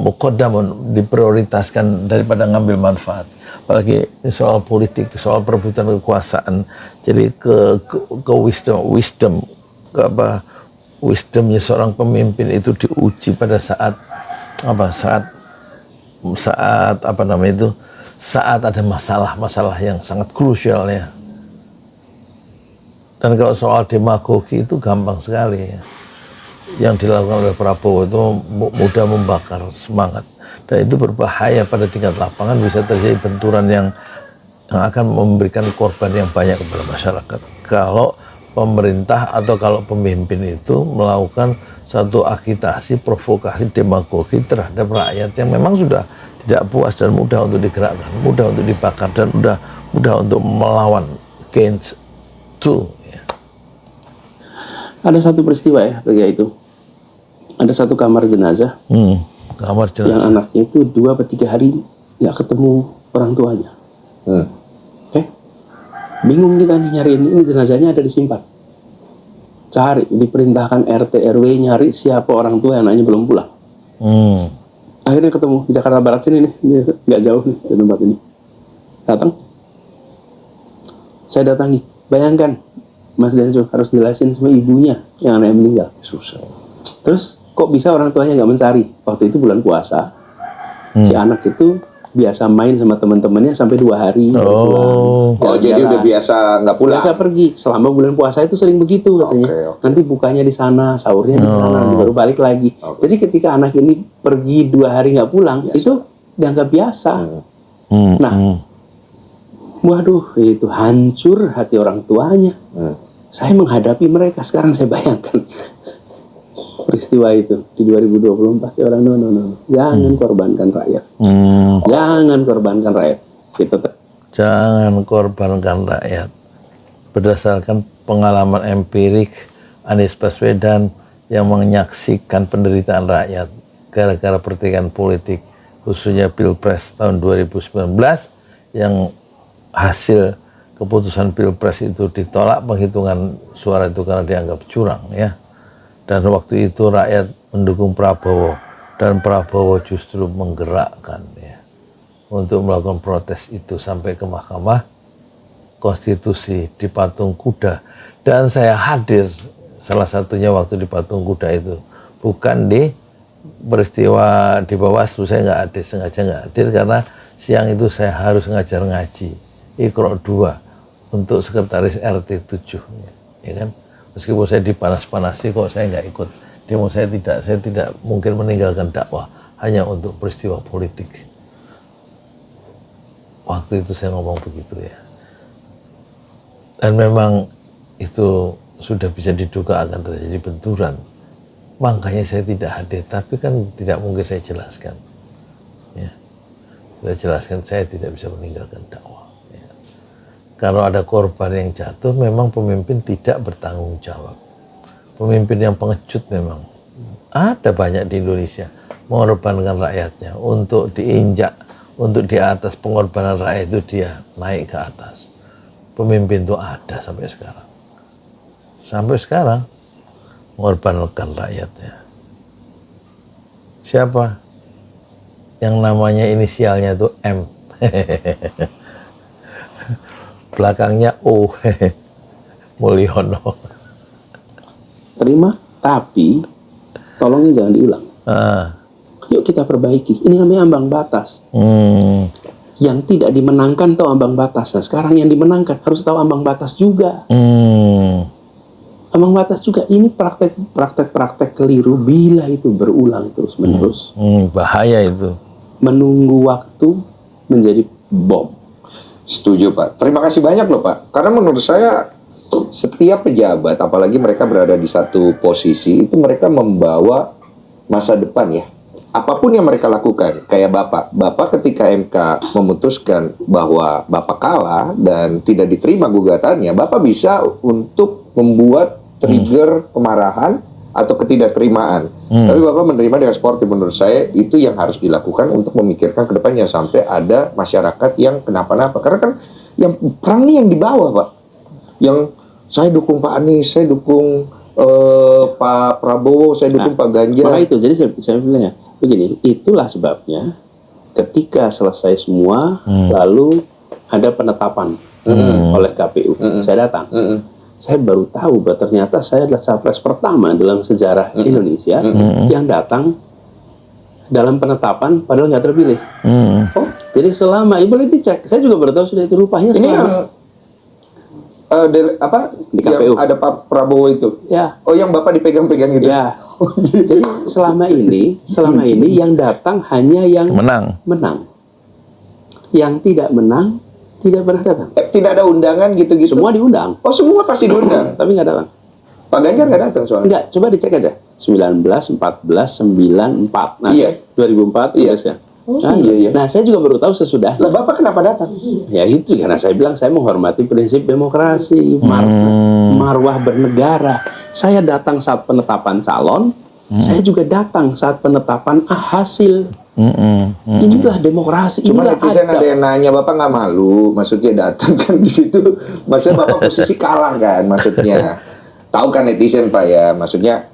muqaddamun, diprioritaskan daripada ngambil manfaat. Apalagi soal politik, soal perebutan kekuasaan. Jadi wisdomnya seorang pemimpin itu diuji pada saat saat ada masalah yang sangat krusial ya. Dan kalau soal demagogi itu gampang sekali ya. Yang dilakukan oleh Prabowo itu mudah membakar semangat. Dan itu berbahaya pada tingkat lapangan, bisa terjadi benturan yang akan memberikan korban yang banyak kepada masyarakat. Kalau pemerintah atau kalau pemimpin itu melakukan satu agitasi, provokasi, demagogi terhadap rakyat yang memang sudah tidak puas dan mudah untuk digerakkan, mudah untuk dibakar, dan mudah untuk melawan against to. Ada satu peristiwa ya, ketika itu ada satu kamar jenazah, kamar yang jenazah. anaknya itu 2 atau 3 hari nggak ketemu orang tuanya. Bingung kita nih nyariin, ini jenazahnya ada disimpan. Cari, diperintahkan RT RW nyari siapa orang tua yang anaknya belum pulang. Akhirnya ketemu di Jakarta Barat sini nih, nggak jauh nih dari tempat ini. Datang, saya datangi. Bayangkan, Mas Denso harus jelasin sama ibunya yang anaknya meninggal. Susah. Terus kok bisa orang tuanya nggak mencari? Waktu itu bulan puasa, si anak itu biasa main sama teman-temannya sampai 2 hari. Oh, jadi udah biasa nggak pulang. Biasa pergi selama bulan puasa itu sering begitu katanya. Oke. Nanti bukanya di sana, sahurnya di sana, nanti baru balik lagi. Jadi ketika anak ini pergi 2 hari nggak pulang, itu dianggap biasa. Nah, waduh, itu hancur hati orang tuanya. Saya menghadapi mereka sekarang, saya bayangkan peristiwa itu di 2024. Ya orang no. Jangan korbankan rakyat. Jangan korbankan rakyat. Jangan korbankan rakyat. Berdasarkan pengalaman empirik Anies Baswedan yang menyaksikan penderitaan rakyat gara-gara pertikaian politik, khususnya Pilpres tahun 2019, yang hasil keputusan Pilpres itu ditolak penghitungan suara itu karena dianggap curang ya. Dan waktu itu rakyat mendukung Prabowo, dan Prabowo justru menggerakkan ya untuk melakukan protes itu sampai ke Mahkamah Konstitusi di Patung Kuda. Dan saya hadir salah satunya waktu di Patung Kuda itu, bukan di peristiwa di Bawaslu. Saya nggak hadir, sengaja nggak hadir karena siang itu saya harus ngajar ngaji Iqra 2 untuk sekretaris RT 7 ya kan. Meskipun saya dipanas-panasi kok saya nggak ikut demo. Saya tidak mungkin meninggalkan dakwah hanya untuk peristiwa politik. Waktu itu saya ngomong begitu ya. Dan memang itu sudah bisa diduga akan terjadi benturan. Makanya saya tidak hadir, tapi kan tidak mungkin saya jelaskan. Ya. Saya jelaskan saya tidak bisa meninggalkan dakwah. Kalau ada korban yang jatuh, memang pemimpin tidak bertanggung jawab. Pemimpin yang pengecut memang. Ada banyak di Indonesia mengorbankan rakyatnya untuk diinjak, untuk di atas pengorbanan rakyat itu dia naik ke atas. Pemimpin itu ada sampai sekarang. Sampai sekarang mengorbankan rakyatnya. Siapa? Yang namanya inisialnya itu M. Belakangnya O. Mulyono. Terima, tapi tolongnya jangan diulang. Yuk kita perbaiki. Ini namanya ambang batas. Yang tidak dimenangkan tahu ambang batas. Nah, sekarang yang dimenangkan harus tahu ambang batas juga. Ambang batas juga. Ini praktek keliru bila itu berulang terus menerus. Bahaya itu. Menunggu waktu menjadi bom. Setuju Pak. Terima kasih banyak loh Pak. Karena menurut saya setiap pejabat, apalagi mereka berada di satu posisi, itu mereka membawa masa depan ya. Apapun yang mereka lakukan, kayak Bapak ketika MK memutuskan bahwa Bapak kalah dan tidak diterima gugatannya, Bapak bisa untuk membuat trigger kemarahan atau ketidakterimaan. Tapi Bapak menerima dengan sportif. Menurut saya itu yang harus dilakukan untuk memikirkan ke depannya sampai ada masyarakat yang kenapa-napa. Karena kan yang perang ini yang di bawah Pak. Yang saya dukung Pak Anies, saya dukung Pak Prabowo, saya dukung Pak Ganjar. Maka itu, jadi saya bilang ya, begini, itulah sebabnya ketika selesai semua, lalu ada penetapan oleh KPU. Saya datang. Saya baru tahu bahwa ternyata saya adalah capres pertama dalam sejarah Indonesia yang datang dalam penetapan padahal nggak terpilih. Oh, jadi selama, boleh dicek, saya juga baru tahu sudah itu rupanya Ini yang Di yang KPU. ada Pak Prabowo itu. Ya. Oh, yang Bapak dipegang-pegang itu. Ya. Jadi selama ini yang datang hanya yang Menang. Yang tidak menang tidak pernah datang. Tidak ada undangan gitu-gitu. Semua diundang, Oh, semua pasti diundang. tapi nggak datang. Pak Ganjar nggak datang soalnya. Enggak, coba dicek aja. 19, 14, 94. Nah, Iya. 2004 Iya. ya. Oh, Nah, iya. nah, saya juga baru tahu sesudah. Lah, Bapak kenapa datang? Ya itu karena saya bilang saya menghormati prinsip demokrasi, marwah bernegara. Saya datang saat penetapan calon, saya juga datang saat penetapan hasil. Inilah demokrasi. Cuma Inilah netizen adab. ada yang nanya, Bapak nggak malu? Maksudnya datang kan di situ. Maksudnya Bapak posisi kalah kan? Maksudnya. Tahu kan netizen Pak ya? Maksudnya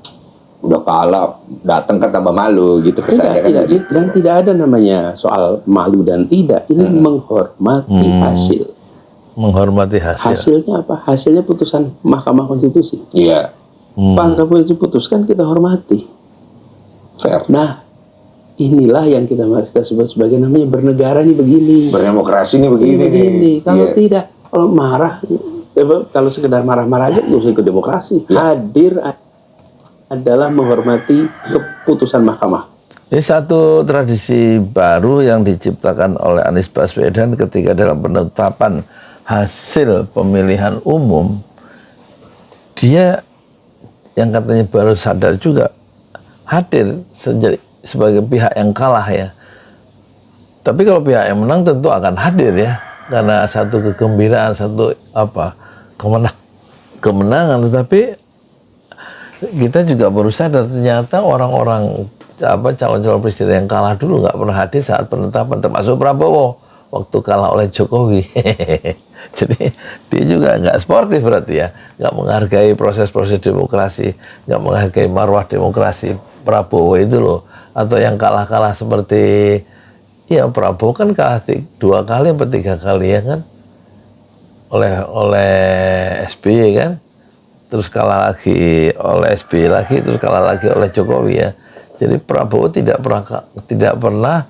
udah kalah, datang kan tambah malu gitu kesannya kan. Dan tidak ada namanya soal malu dan tidak. Ini menghormati hasil. Menghormati hasil. Hasilnya apa? Hasilnya putusan Mahkamah Konstitusi. Iya, Pak Kapolri putuskan, kita hormati. fair. Nah, inilah yang kita sebut sebagai namanya bernegara nih begini. Berdemokrasi nih begini nih. Begini. Kalau Iya. tidak, kalau marah, kalau sekedar marah-marah aja nggak usah ikut demokrasi. Hadir adalah menghormati keputusan mahkamah. Ini satu tradisi baru yang diciptakan oleh Anies Baswedan ketika dalam penetapan hasil pemilihan umum, dia yang katanya baru sadar juga hadir sebagai pihak yang kalah ya. Tapi kalau pihak yang menang tentu akan hadir ya, karena satu kegembiraan, satu kemenangan. Tetapi kita juga baru sadar ternyata orang-orang calon-calon presiden yang kalah dulu nggak pernah hadir saat penetapan, termasuk Prabowo waktu kalah oleh Jokowi. Jadi dia juga nggak sportif berarti ya, nggak menghargai proses-proses demokrasi, nggak menghargai marwah demokrasi Prabowo itu loh. Atau yang kalah-kalah seperti ya Prabowo kan kalah 2 kali atau 3 kali ya kan, oleh SBY kan. Terus kalah lagi oleh SBY lagi, terus kalah lagi oleh Jokowi ya. Jadi Prabowo tidak pernah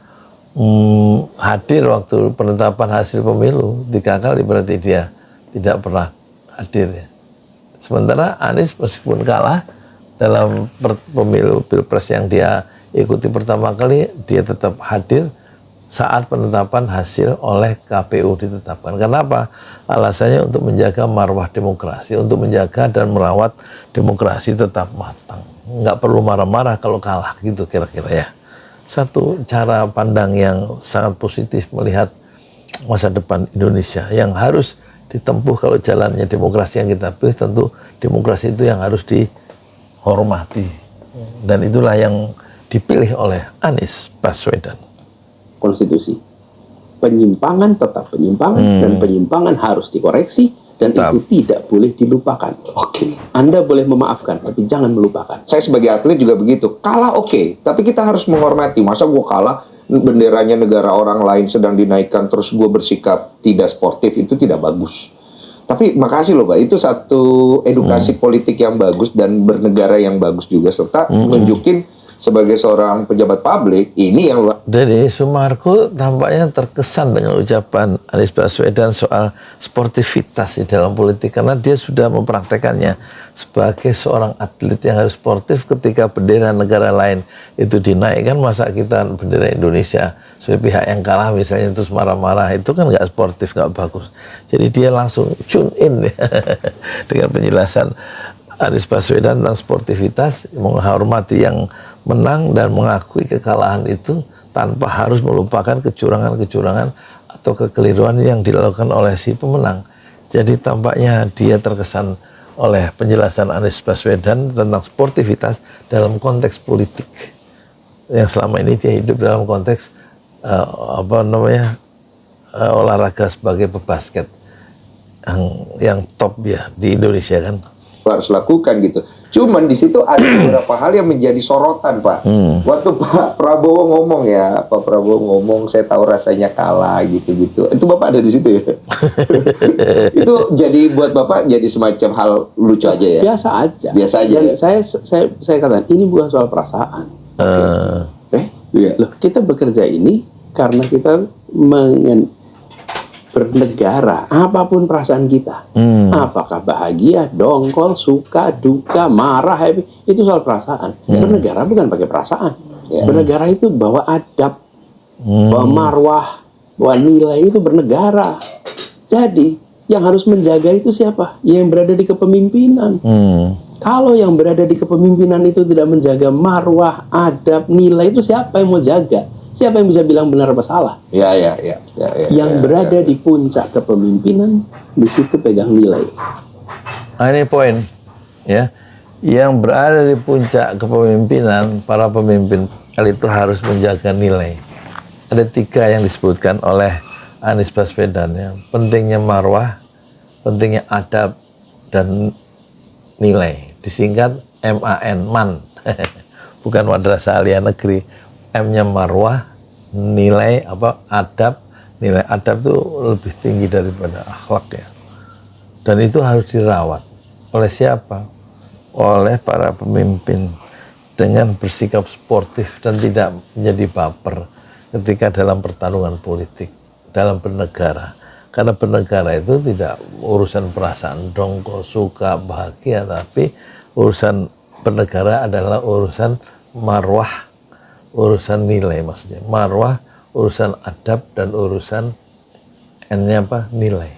hadir waktu penetapan hasil pemilu 3 kali, berarti dia tidak pernah hadir ya. Sementara Anies meskipun kalah dalam pemilu Pilpres yang dia ikuti pertama kali, dia tetap hadir saat penetapan hasil oleh KPU ditetapkan. Kenapa? Alasannya untuk menjaga marwah demokrasi, untuk menjaga dan merawat demokrasi tetap matang. Nggak perlu marah-marah kalau kalah gitu kira-kira ya. Satu cara pandang yang sangat positif melihat masa depan Indonesia yang harus ditempuh kalau jalannya demokrasi yang kita pilih. Tentu demokrasi itu yang harus dihormati. Dan itulah yang dipilih oleh Anies Baswedan. Konstitusi. Penyimpangan tetap penyimpangan dan penyimpangan harus dikoreksi dan itu tidak boleh dilupakan. Oke. Anda boleh memaafkan tapi jangan melupakan. Saya sebagai atlet juga begitu. Kalah oke, tapi kita harus menghormati. Masa gue kalah, benderanya negara orang lain sedang dinaikkan, terus gue bersikap tidak sportif, itu tidak bagus. Tapi makasih loh Pak, itu satu edukasi politik yang bagus dan bernegara yang bagus juga, serta nunjukin sebagai seorang pejabat publik, ini yang luar. Jadi Sumarko tampaknya terkesan dengan ucapan Anies Baswedan soal sportivitas di dalam politik, karena dia sudah mempraktekannya sebagai seorang atlet yang harus sportif. Ketika bendera negara lain itu dinaikkan, masa kita bendera Indonesia sebagai pihak yang kalah misalnya terus marah-marah, itu kan nggak sportif, nggak bagus. Jadi dia langsung tune in dengan penjelasan Anies Baswedan tentang sportivitas, menghormati yang menang dan mengakui kekalahan itu tanpa harus melupakan kecurangan-kecurangan atau kekeliruan yang dilakukan oleh si pemenang. Jadi tampaknya dia terkesan oleh penjelasan Anies Baswedan tentang sportivitas dalam konteks politik, yang selama ini dia hidup dalam konteks olahraga sebagai pebasket yang top ya di Indonesia kan. Harus lakukan gitu. Cuman di situ ada beberapa hal yang menjadi sorotan Pak. Waktu Pak Prabowo ngomong ya, Pak Prabowo ngomong, saya tahu rasanya kalah gitu-gitu. Itu Bapak ada di situ ya? Itu jadi buat Bapak jadi semacam hal lucu aja ya? Biasa aja. Biasa aja. Dan Ya? saya katakan ini bukan soal perasaan. Iya. Loh, kita bekerja ini karena kita bernegara, apapun perasaan kita, apakah bahagia, dongkol, suka, duka, marah, happy, itu soal perasaan. Bernegara bukan pakai perasaan. Bernegara itu bawa adab, bawa marwah, bawa nilai, itu bernegara. Jadi yang harus menjaga itu siapa? Yang berada di kepemimpinan. Kalau yang berada di kepemimpinan itu tidak menjaga marwah, adab, nilai, itu siapa yang mau jaga? Siapa yang bisa bilang benar apa salah? Yang berada di puncak kepemimpinan, di situ pegang nilai. Nah, ini poin, ya. Yang berada di puncak kepemimpinan, para pemimpin itu harus menjaga nilai. Ada 3 yang disebutkan oleh Anies Baswedan, ya. Pentingnya marwah, pentingnya adab, dan nilai. Disingkat MAN, MAN. Bukan madrasah aliyah negeri. M-nya marwah, nilai adab. Nilai adab itu lebih tinggi daripada akhlak, ya. Dan itu harus dirawat. Oleh siapa? Oleh para pemimpin, dengan bersikap sportif dan tidak menjadi baper ketika dalam pertarungan politik, dalam bernegara. Karena bernegara itu tidak urusan perasaan dongkol, suka, bahagia, tapi urusan bernegara adalah urusan marwah, urusan nilai, maksudnya marwah, urusan adab, dan urusan N-nya nilai.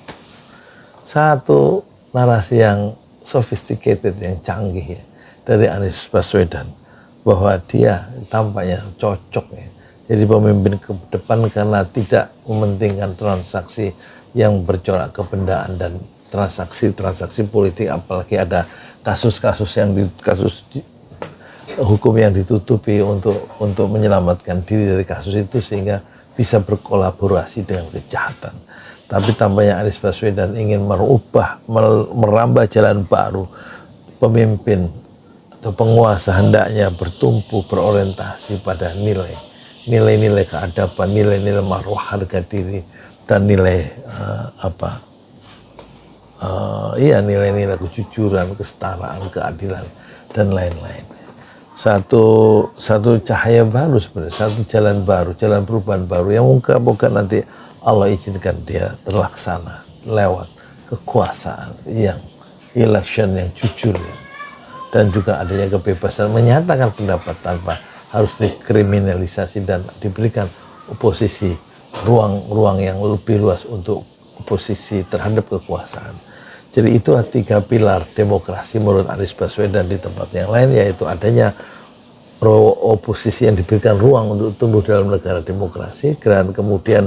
Satu narasi yang sophisticated, yang canggih, ya, dari Anies Baswedan, bahwa dia tampaknya cocok, ya, jadi pemimpin ke depan karena tidak mementingkan transaksi yang bercorak kebendaan dan transaksi politik, apalagi ada kasus-kasus hukum yang ditutupi untuk menyelamatkan diri dari kasus itu sehingga bisa berkolaborasi dengan kejahatan. Tapi tampaknya Anies Baswedan ingin merambah jalan baru. Pemimpin atau penguasa hendaknya bertumpu, berorientasi pada nilai-nilai keadaban, nilai-nilai marwah, harga diri, dan nilai nilai-nilai kejujuran, kesetaraan, keadilan, dan lain-lain. Satu cahaya baru sebenarnya, satu jalan baru, jalan perubahan baru yang moga-moga nanti Allah izinkan dia terlaksana lewat kekuasaan yang election yang jujur, ya. Dan juga adanya kebebasan menyatakan pendapat tanpa harus dikriminalisasi dan diberikan oposisi ruang yang lebih luas untuk oposisi terhadap kekuasaan. Jadi itulah 3 pilar demokrasi menurut Anies Baswedan. Di tempat yang lain yaitu adanya oposisi yang diberikan ruang untuk tumbuh dalam negara demokrasi, dan kemudian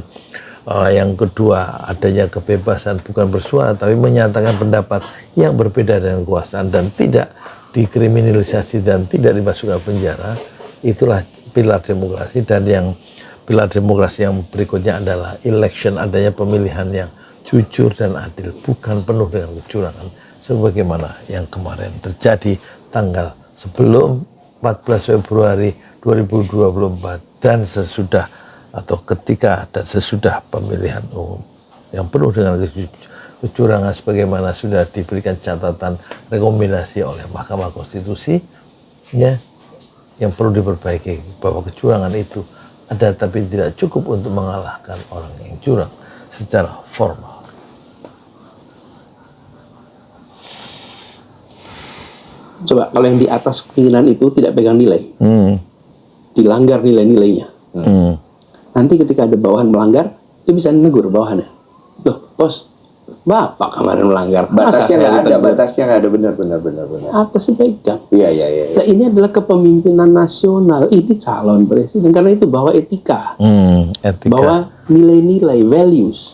yang kedua adanya kebebasan bukan bersuara tapi menyatakan pendapat yang berbeda dengan kekuasaan dan tidak dikriminalisasi dan tidak dimasukkan penjara. Itulah pilar demokrasi. Dan yang pilar demokrasi yang berikutnya adalah election, adanya pemilihan yang jujur dan adil, bukan penuh dengan kecurangan sebagaimana yang kemarin terjadi tanggal sebelum 14 Februari 2024 dan sesudah atau ketika dan sesudah pemilihan umum yang penuh dengan kecurangan sebagaimana sudah diberikan catatan rekomendasi oleh Mahkamah Konstitusi, ya, yang perlu diperbaiki, bahwa kecurangan itu ada tapi tidak cukup untuk mengalahkan orang yang curang secara formal. Coba kalau yang di atas kepemimpinan itu tidak pegang nilai, dilanggar nilai-nilainya, nanti ketika ada bawahan melanggar, dia bisa negur bawahannya. Loh, bos, Bapak kemarin melanggar. Batasnya nggak ada, benar. Atasnya pegang. Iya. Nah, ini adalah kepemimpinan nasional. Ini calon presiden karena itu bawa etika, bawa nilai-nilai, values,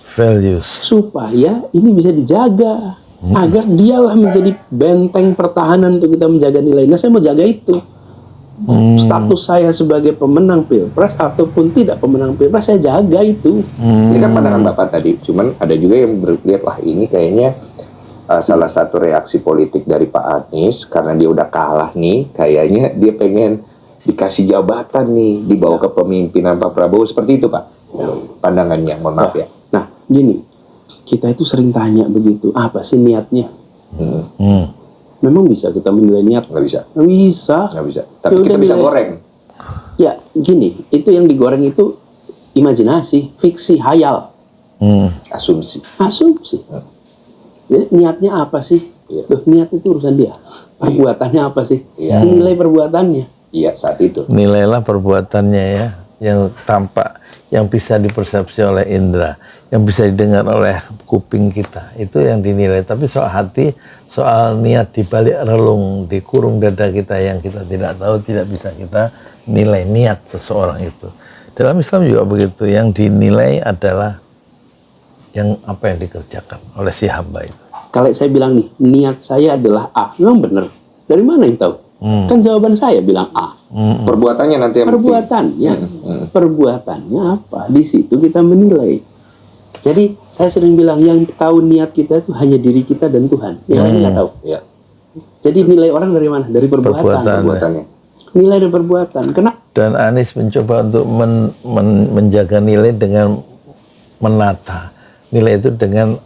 supaya ini bisa dijaga. Agar dialah menjadi benteng pertahanan untuk kita menjaga nilai. Nah, saya mau jaga itu. Status saya sebagai pemenang Pilpres ataupun tidak pemenang Pilpres, saya jaga itu. Ini kan pandangan Bapak tadi. Cuman ada juga yang berlihat, wah ini kayaknya salah satu reaksi politik dari Pak Anies karena dia udah kalah nih. Kayaknya dia pengen dikasih jabatan nih, dibawa ke pemimpinan Pak Prabowo. Seperti itu, Pak, pandangannya. Mohon maaf ya. Nah, gini. Kita itu sering tanya begitu, apa sih niatnya? Memang bisa kita menilai niat? Nggak bisa. Nggak bisa. Tapi kita bisa goreng. Ya, gini, itu yang digoreng itu imajinasi, fiksi, hayal. Asumsi. Jadi niatnya apa sih? Loh, niat itu urusan dia. Perbuatannya apa sih? Iya. Nilai perbuatannya. Iya, saat itu. Nilailah perbuatannya ya, yang tampak, yang bisa dipersepsi oleh indera, yang bisa didengar oleh kuping kita, itu yang dinilai. Tapi soal hati, soal niat di balik relung, di kurung dada kita yang kita tidak tahu, tidak bisa kita nilai niat seseorang itu. Dalam Islam juga begitu, yang dinilai adalah yang apa yang dikerjakan oleh si hamba itu. Kalau saya bilang nih, niat saya adalah A, memang benar. Dari mana yang tahu? Kan jawaban saya bilang A. Perbuatannya nanti yang penting. Perbuatannya apa? Di situ kita menilai. Jadi saya sering bilang yang tahu niat kita itu hanya diri kita dan Tuhan. Yang lain nggak tahu. Iya. Jadi nilai orang dari mana? Dari Perbuatannya. Nilai dari perbuatan. Kenapa? Dan Anies mencoba untuk menjaga nilai dengan menata nilai itu dengan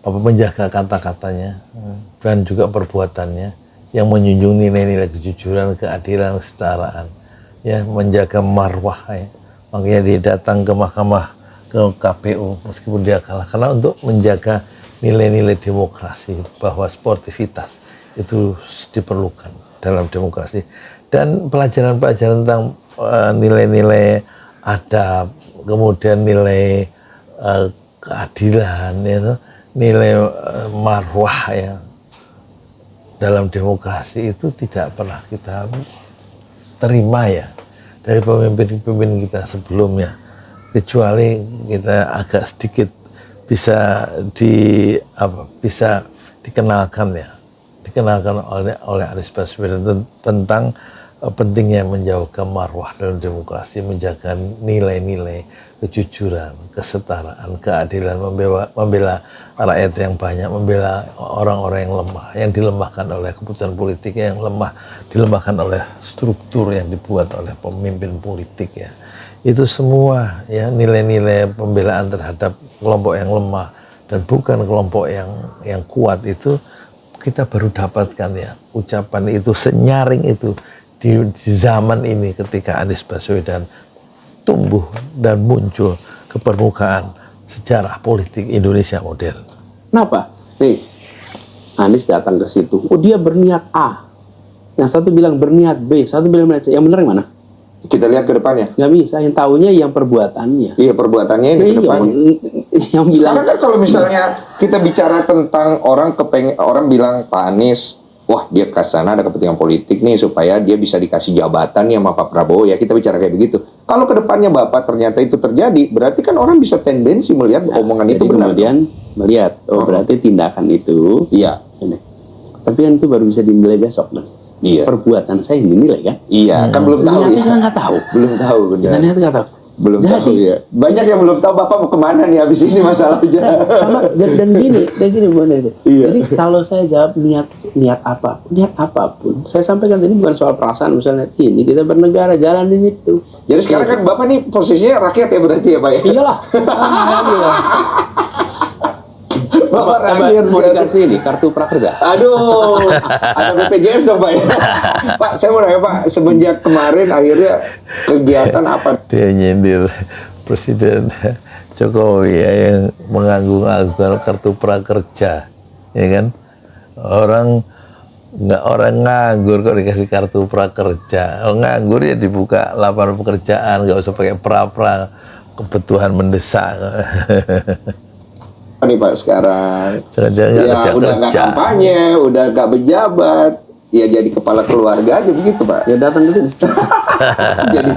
menjaga kata-katanya dan juga perbuatannya yang menjunjung nilai-nilai kejujuran, keadilan, kesetaraan, ya, menjaga marwah, ya. Makanya dia datang ke mahkamah, ke KPU meskipun dia kalah, karena untuk menjaga nilai-nilai demokrasi, bahwa sportivitas itu diperlukan dalam demokrasi, dan pelajaran-pelajaran tentang nilai-nilai adab, kemudian nilai keadilan, ya, nilai marwah, ya, dalam demokrasi itu tidak pernah kita terima, ya, dari pemimpin-pemimpin kita sebelumnya, kecuali kita agak sedikit bisa dikenalkan oleh Anies Baswedan tentang pentingnya menjaga marwah dalam demokrasi, menjaga nilai-nilai kejujuran, kesetaraan, keadilan, membela rakyat yang banyak, membela orang-orang yang lemah, yang dilemahkan oleh keputusan politik, yang lemah dilemahkan oleh struktur yang dibuat oleh pemimpin politik, ya. Itu semua, ya, nilai-nilai pembelaan terhadap kelompok yang lemah dan bukan kelompok yang kuat, itu kita baru dapatkan, ya, ucapan itu senyaring itu di zaman ini ketika Anies Baswedan tumbuh dan muncul ke permukaan sejarah politik Indonesia modern. Kenapa? Nih, Anies datang ke situ. Oh, dia berniat A. Yang satu bilang berniat B, satu bilang berniat C. Yang benar yang mana? Kita lihat ke depannya. Nggak bisa. Yang tahunya yang perbuatannya. Iya, perbuatannya yang ke depannya. Yang bilang. Sekarang kan kalau misalnya kita bicara tentang orang bilang Pak Anies, wah, dia ke sana ada kepentingan politik nih supaya dia bisa dikasih jabatan nih sama Pak Prabowo, ya, kita bicara kayak begitu. Kalau ke depannya Bapak ternyata itu terjadi, berarti kan orang bisa tendensi melihat omongan itu benar. Kemudian melihat, berarti tindakan itu, iya. Ini. Tapi kan itu baru bisa dinilai besok, kan? Iya. Perbuatan saya dinilai, kan? Iya, kan belum tahu. Niatnya kita nggak tahu. Belum tahu, benar. Kita niatnya nggak tahu. Belum tahu, ya. Banyak yang belum tahu Bapak mau kemana nih habis ini masalahnya. Sama dan gini Bu itu. Iya. Jadi kalau saya jawab niat apapun, saya sampaikan tadi bukan soal perasaan, misalnya ini kita bernegara jalanin itu. Jadi sekarang kan Bapak nih posisinya rakyat, ya, berarti, ya, Pak, ya? Iyalah. Bapak rakyat Mau dikasih ini kartu prakerja. Aduh, ada BPJS dong, Pak, ya? Pak, saya mau nanya, Pak, semenjak kemarin akhirnya kegiatan apa? Dia nyindir Presiden Jokowi, ya, yang menganggung-anggungkan kartu prakerja, ya kan? Orang nganggur kok dikasih kartu prakerja. Kalau nganggur ya dibuka lapangan pekerjaan, nggak usah pakai pra-pra, kebutuhan mendesak. Nih, Pak, sekarang Jangan-jangan ya udah nggak kampanye, udah nggak berjabat, ya jadi kepala keluarga aja begitu, Pak. Ya datang ke sini. Jadi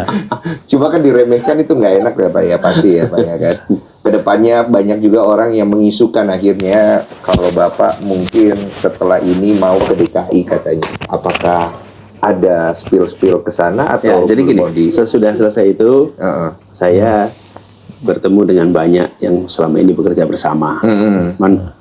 cuma kan diremehkan itu nggak enak, ya, Pak, ya, pasti, ya, Pak, ya, kan. Kedepannya banyak juga orang yang mengisukan akhirnya kalau Bapak mungkin setelah ini mau ke DKI katanya. Apakah ada spill ke sana atau Ya, jadi gini, sesudah selesai itu saya bertemu dengan banyak yang selama ini bekerja bersama,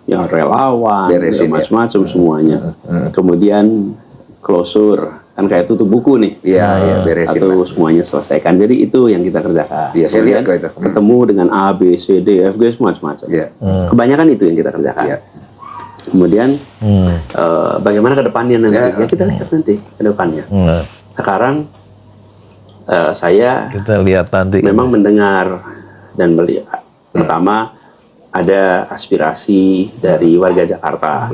yang relawan, macam-macam semuanya. Kemudian closure, kan kayak tutup buku nih, iya, beresin atau semuanya selesaikan. Jadi itu yang kita kerjakan. Iya, saya lihat itu. Ketemu dengan A, B, C, D, F, G, macam-macam. Iya. Kebanyakan itu yang kita kerjakan. Iya. Kemudian bagaimana ke depannya nanti? Ya kita lihat nanti ke depannya. Sekarang saya kita lihat nanti. memang mendengar dan melihat. Pertama, ada aspirasi dari warga Jakarta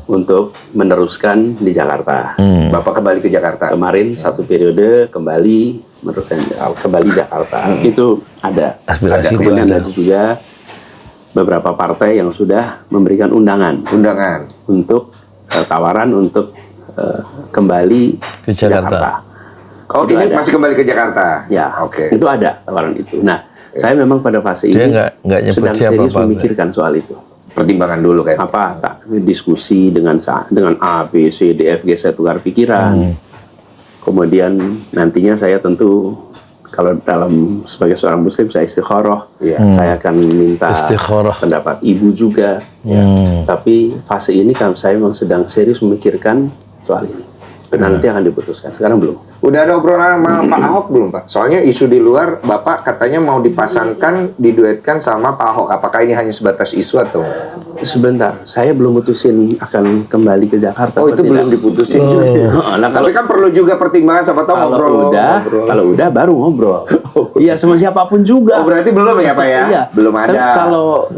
untuk meneruskan di Jakarta. Bapak kembali ke Jakarta. Kemarin satu periode kembali meneruskan kembali Jakarta. Itu ada Aspirasi itu Kemudian ada. ada juga beberapa partai yang sudah memberikan undangan untuk tawaran untuk kembali Ke Jakarta. Oh, Itu ini ada. masih kembali ke Jakarta. Ya, Oke. itu ada tawaran itu. Nah, saya memang pada fase Dia ini nggak nyebut sedang siapa, serius Pak. memikirkan soal itu. Pertimbangan dulu kan. Apa tak diskusi dengan A, B, C, D, F, G, saya tukar pikiran. Kemudian nantinya saya tentu kalau sebagai seorang muslim saya istikharah. Saya akan minta Istikharah. pendapat ibu juga. Tapi fase ini kan saya memang sedang serius memikirkan soal ini. Dan nanti akan diputuskan. Sekarang belum. Udah ada obrolan sama Pak Ahok belum, Pak? Soalnya isu di luar, Bapak katanya mau dipasangkan, diduetkan sama Pak Ahok. Apakah ini hanya sebatas isu atau? Sebentar, saya belum putusin akan kembali ke Jakarta. Oh, atau itu tidak. belum diputusin juga. Nah, Tapi kan perlu juga pertimbangan, siapa tahu ngobrol. kalau udah baru ngobrol. Iya, sama siapapun juga. Oh, berarti belum ya, Pak ya? Iya. Belum Tapi ada. kalau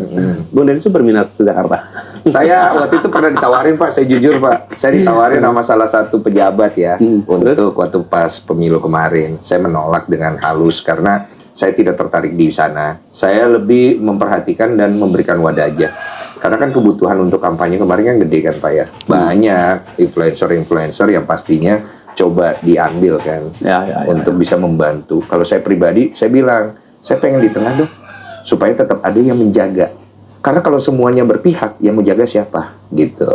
Bung Densu berminat ke Jakarta. Saya waktu itu pernah ditawarin, Pak. Saya jujur, Pak. Saya ditawarin sama salah satu pejabat ya untuk waktu pas pemilu kemarin. Saya menolak dengan halus karena saya tidak tertarik di sana. Saya lebih memperhatikan dan memberikan wadah aja. Karena kan kebutuhan untuk kampanye kemarin kan gede kan, Pak ya. Banyak influencer-influencer yang pastinya coba diambil kan Ya, untuk bisa membantu. Kalau saya pribadi, saya bilang, saya pengen di tengah dong, supaya tetap ada yang menjaga. Karena kalau semuanya berpihak, yang menjaga siapa? Gitu.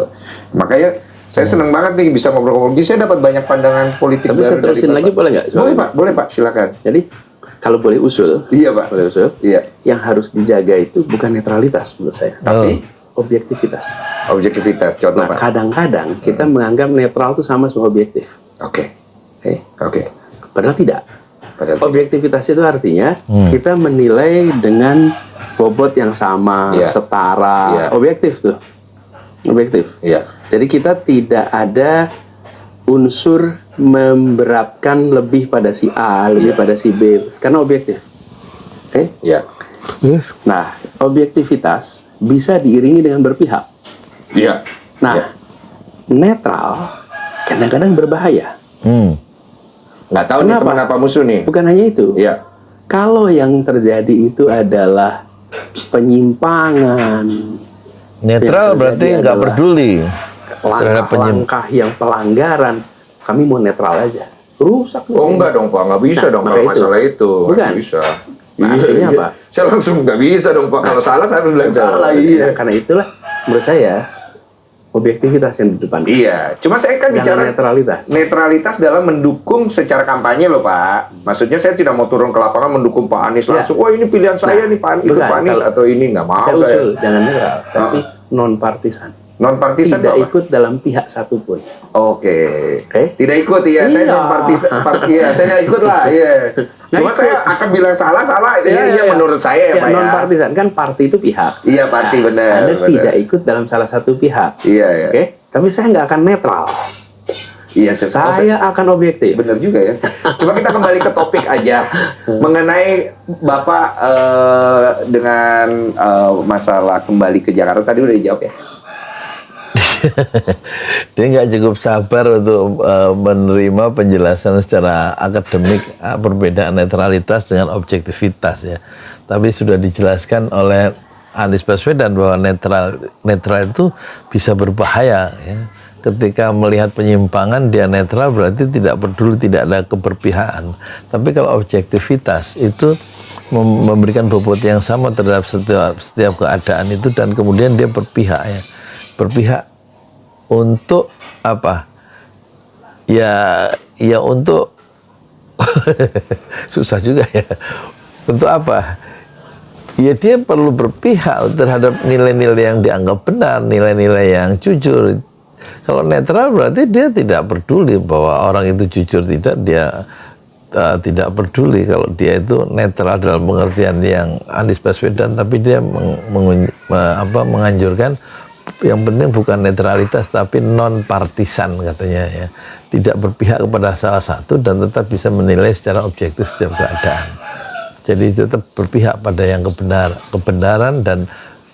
Makanya saya senang banget nih bisa ngobrol-ngobrol. Jadi saya dapat banyak pandangan politik Tapi baru saya dari terusin Bapak. lagi boleh nggak? Boleh, Pak. Boleh, Pak. Silakan. Jadi kalau boleh usul, Iya, Pak. boleh usul. Iya. Yang harus dijaga itu bukan netralitas menurut saya, tapi objektivitas. Objektivitas. Contoh, Nah, Pak. kadang-kadang kita menganggap netral itu sama semua objektif. Oke. Oke. Padahal tidak. Padahal Objektivitas itu artinya kita menilai dengan bobot yang sama, Iya. setara, Iya. objektif tuh. Objektif. Iya. Jadi kita tidak ada unsur memberatkan lebih pada si A, lebih pada si B, karena objektif. Oke? Iya. Nah, objektivitas bisa diiringi dengan berpihak. Iya. Nah, Iya. netral kadang-kadang berbahaya. Nggak tahu nih Kenapa? teman apa musuh nih. Bukan hanya itu. Iya. Kalau yang terjadi itu adalah penyimpangan, Netral Yang berarti terjadi nggak adalah peduli terhadap langkah-langkah yang pelanggaran, kami mau netral aja. Rusak. Oh enggak dong, Pak. Nggak bisa Nah, dong maka kalau itu. masalah itu. Bukan. Nggak bisa. Nah, artinya apa? Saya langsung nggak bisa dong, Pak. Kalau salah saya harus bilang salah. Nah, karena itulah menurut saya objektivitas yang di depan. Iya, cuma saya kan Jangan bicara netralitas. netralitas dalam mendukung secara kampanye loh, Pak. Maksudnya saya tidak mau turun ke lapangan mendukung Pak Anies Ya. langsung. Wah, ini pilihan saya nih Pak, ikut bukan. Pak Anies Kalau atau ini nggak mau Saya saya. usul jangan netral, tapi non partisan. Non partisan Tidak apa? ikut dalam pihak satupun. Oke. Oke. Tidak ikut ya, saya Iya. non partisan. Iya, saya nggak ikut lah. Iya. Nggak Cuma ikut. saya akan bilang salah. Iya, menurut saya ya, Pak ya. non partisan kan parti itu pihak. Iya, parti benar. Anda benar. tidak ikut dalam salah satu pihak. Iya, iya. Oke, tapi saya nggak akan netral. Iya, Saya akan objektif. benar juga ya. Cuma kita kembali ke topik aja mengenai Bapak dengan masalah kembali ke Jakarta tadi udah dijawab ya. Dia nggak cukup sabar untuk menerima penjelasan secara akademik perbedaan netralitas dengan objektivitas ya. Tapi sudah dijelaskan oleh Anies Baswedan bahwa netral itu bisa berbahaya ya. Ketika melihat penyimpangan dia netral berarti tidak peduli, tidak ada keberpihakan. Tapi kalau objektivitas itu memberikan bobot yang sama terhadap setiap keadaan itu dan kemudian dia berpihak ya. Berpihak untuk apa? Ya untuk susah juga ya. Untuk apa? Ya dia perlu berpihak terhadap nilai-nilai yang dianggap benar, nilai-nilai yang jujur. Kalau netral berarti dia tidak peduli bahwa orang itu jujur tidak, dia tidak peduli kalau dia itu netral dalam pengertian yang Anies Baswedan, tapi dia menganjurkan yang penting bukan netralitas tapi non partisan katanya ya, tidak berpihak kepada salah satu dan tetap bisa menilai secara objektif setiap keadaan. Jadi tetap berpihak pada yang kebenaran dan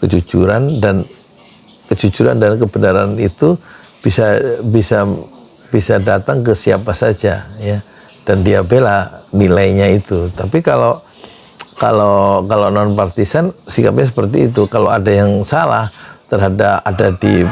kejujuran dan kebenaran itu bisa datang ke siapa saja ya, dan dia bela nilainya itu. Tapi kalau non partisan sikapnya seperti itu. Kalau ada yang salah terhadap ada di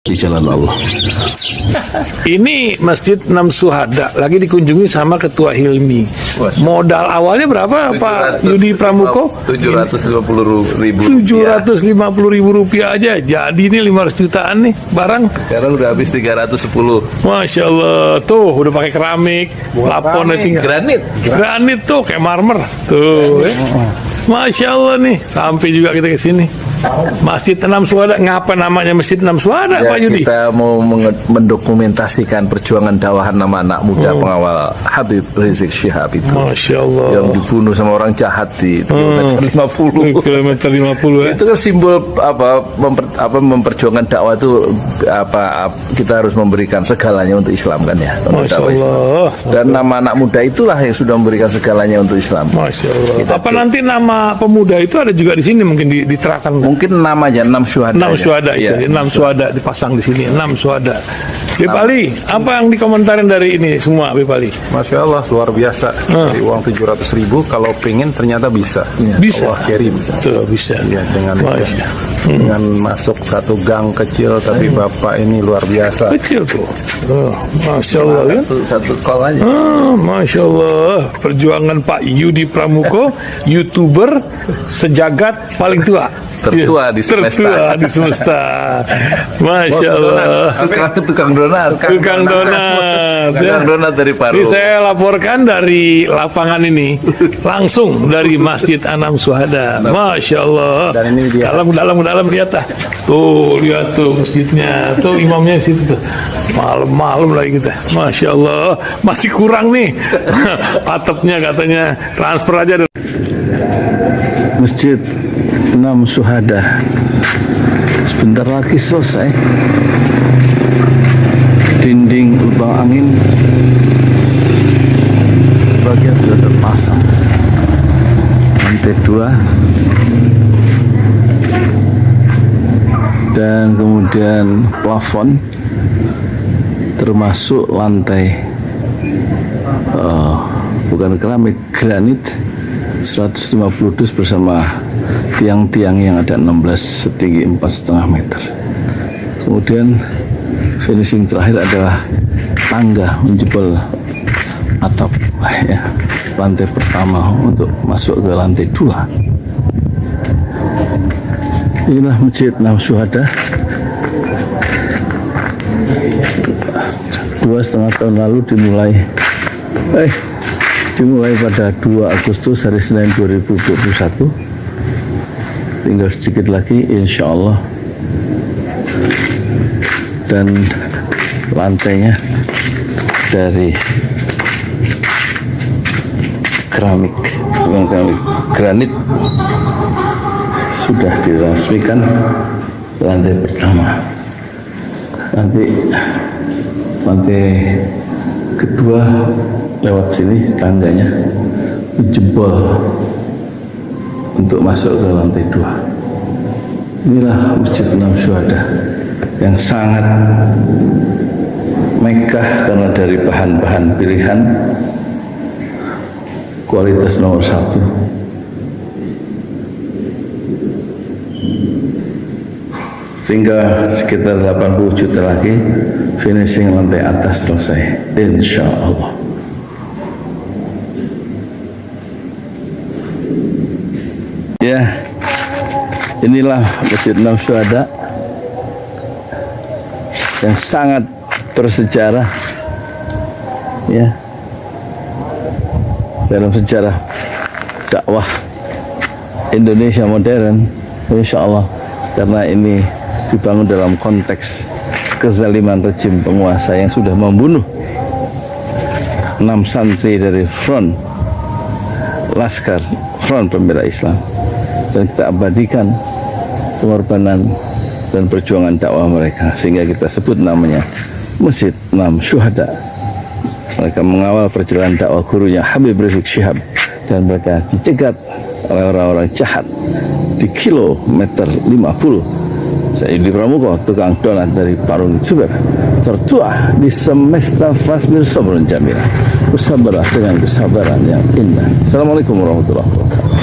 di jalan Allah. Ini Masjid Enam Syuhada lagi dikunjungi sama Ketua Hilmi. Modal awalnya berapa Pak Yudi Pramuko? 750.000 750.000 rupiah aja. Jadi ini 500 jutaan nih barang. Sekarang udah habis 310. Masya Allah, tuh udah pakai keramik, laponnya tinggal. Granit tuh kayak marmer. Tuh, Masya Allah nih, sampai juga kita ke sini. Masjid Enam Syuhada, ngapa namanya Masjid Enam Syuhada, Ya, Pak Yudi? kita mau mendokumentasikan perjuangan dakwahan nama anak muda pengawal Habib Rizik Syihab itu. Masya Allah. Yang dibunuh sama orang jahat di kilometer 50. Kilometer 50 ya. Itu kan simbol memperjuangkan dakwah itu kita harus memberikan segalanya untuk Islam kan ya. Untuk Masya dakwah Islam. Allah. Dan nama anak muda itulah yang sudah memberikan segalanya untuk Islam. Masya Allah. Kita Apa nanti nama pemuda itu ada juga di sini mungkin diterahkan? Mungkin namanya 6 syuhada. 6 syuhada itu, Ya. 6 syuhada dipasang di sini, 6 syuhada. Bip Ali, apa yang dikomentarin dari ini semua, Bip Ali? Masya Allah, luar biasa. Dari uang 700.000, kalau pengen ternyata bisa. Bisa. Allah kirim. Tuh, bisa. Ya, dengan masuk satu gang kecil, tapi Bapak ini luar biasa. Kecil tuh. Masya Allah kan? Satu call aja. Masya Allah, perjuangan Pak Yudi Pramuko, YouTuber sejagat paling tua. Tertua di semesta. Tertua di semesta. Masya Allah. Tukang donat. Tukang donat. Tukang donat dari Paru. Ini saya laporkan dari lapangan ini, langsung dari Masjid Enam Syuhada. Masya Allah. Dan ini dia. Dalam lihat ah. Tuh lihat tuh masjidnya, tuh imamnya situ tuh. Malam-malam lagi kita. Masya Allah, masih kurang nih. Atapnya katanya transfer aja. Masjid Enam Syuhada sebentar lagi selesai. Dinding lubang angin sebagian sudah terpasang. Lantai 2 dan kemudian plafon termasuk lantai bukan keramik, granit 150 dus bersama tiang-tiang yang ada 16 setinggi 4,5 meter. Kemudian finishing terakhir adalah tangga menjebol atap ya, lantai pertama untuk masuk ke lantai 2. Inilah Masjid Enam Syuhada. 2,5 tahun lalu dimulai pada 2 Agustus hari Senin 2021. Tinggal sedikit lagi insya Allah, dan lantainya dari keramik, bukan keramik, granit sudah diresmikan lantai pertama. Nanti lantai kedua lewat sini tangganya jebol untuk masuk ke lantai 2. Inilah Masjid Enam Syuhada yang sangat megah karena dari bahan-bahan pilihan, kualitas nomor 1. Tinggal sekitar 80 juta lagi finishing lantai atas selesai, insya Allah. Ya, inilah Masjid Enam Syuhada yang sangat bersejarah ya dalam sejarah dakwah Indonesia modern, insya Allah, karena ini dibangun dalam konteks kezaliman rejim penguasa yang sudah membunuh 6 santri dari front Laskar Front Pembela Islam, dan kita abadikan pengorbanan dan perjuangan dakwah mereka sehingga kita sebut namanya Masjid Enam Syuhada. Mereka mengawal perjalanan dakwah gurunya Habib Rizik Syihab, dan mereka dicegat oleh orang-orang jahat di kilometer 50. Saya Yudi Pramuko, tukang donat dari Parung Youtuber, tertua di semesta Fasbir Sabrun Jamila. Bersabarlah dengan kesabaran yang indah. Assalamualaikum warahmatullahi wabarakatuh.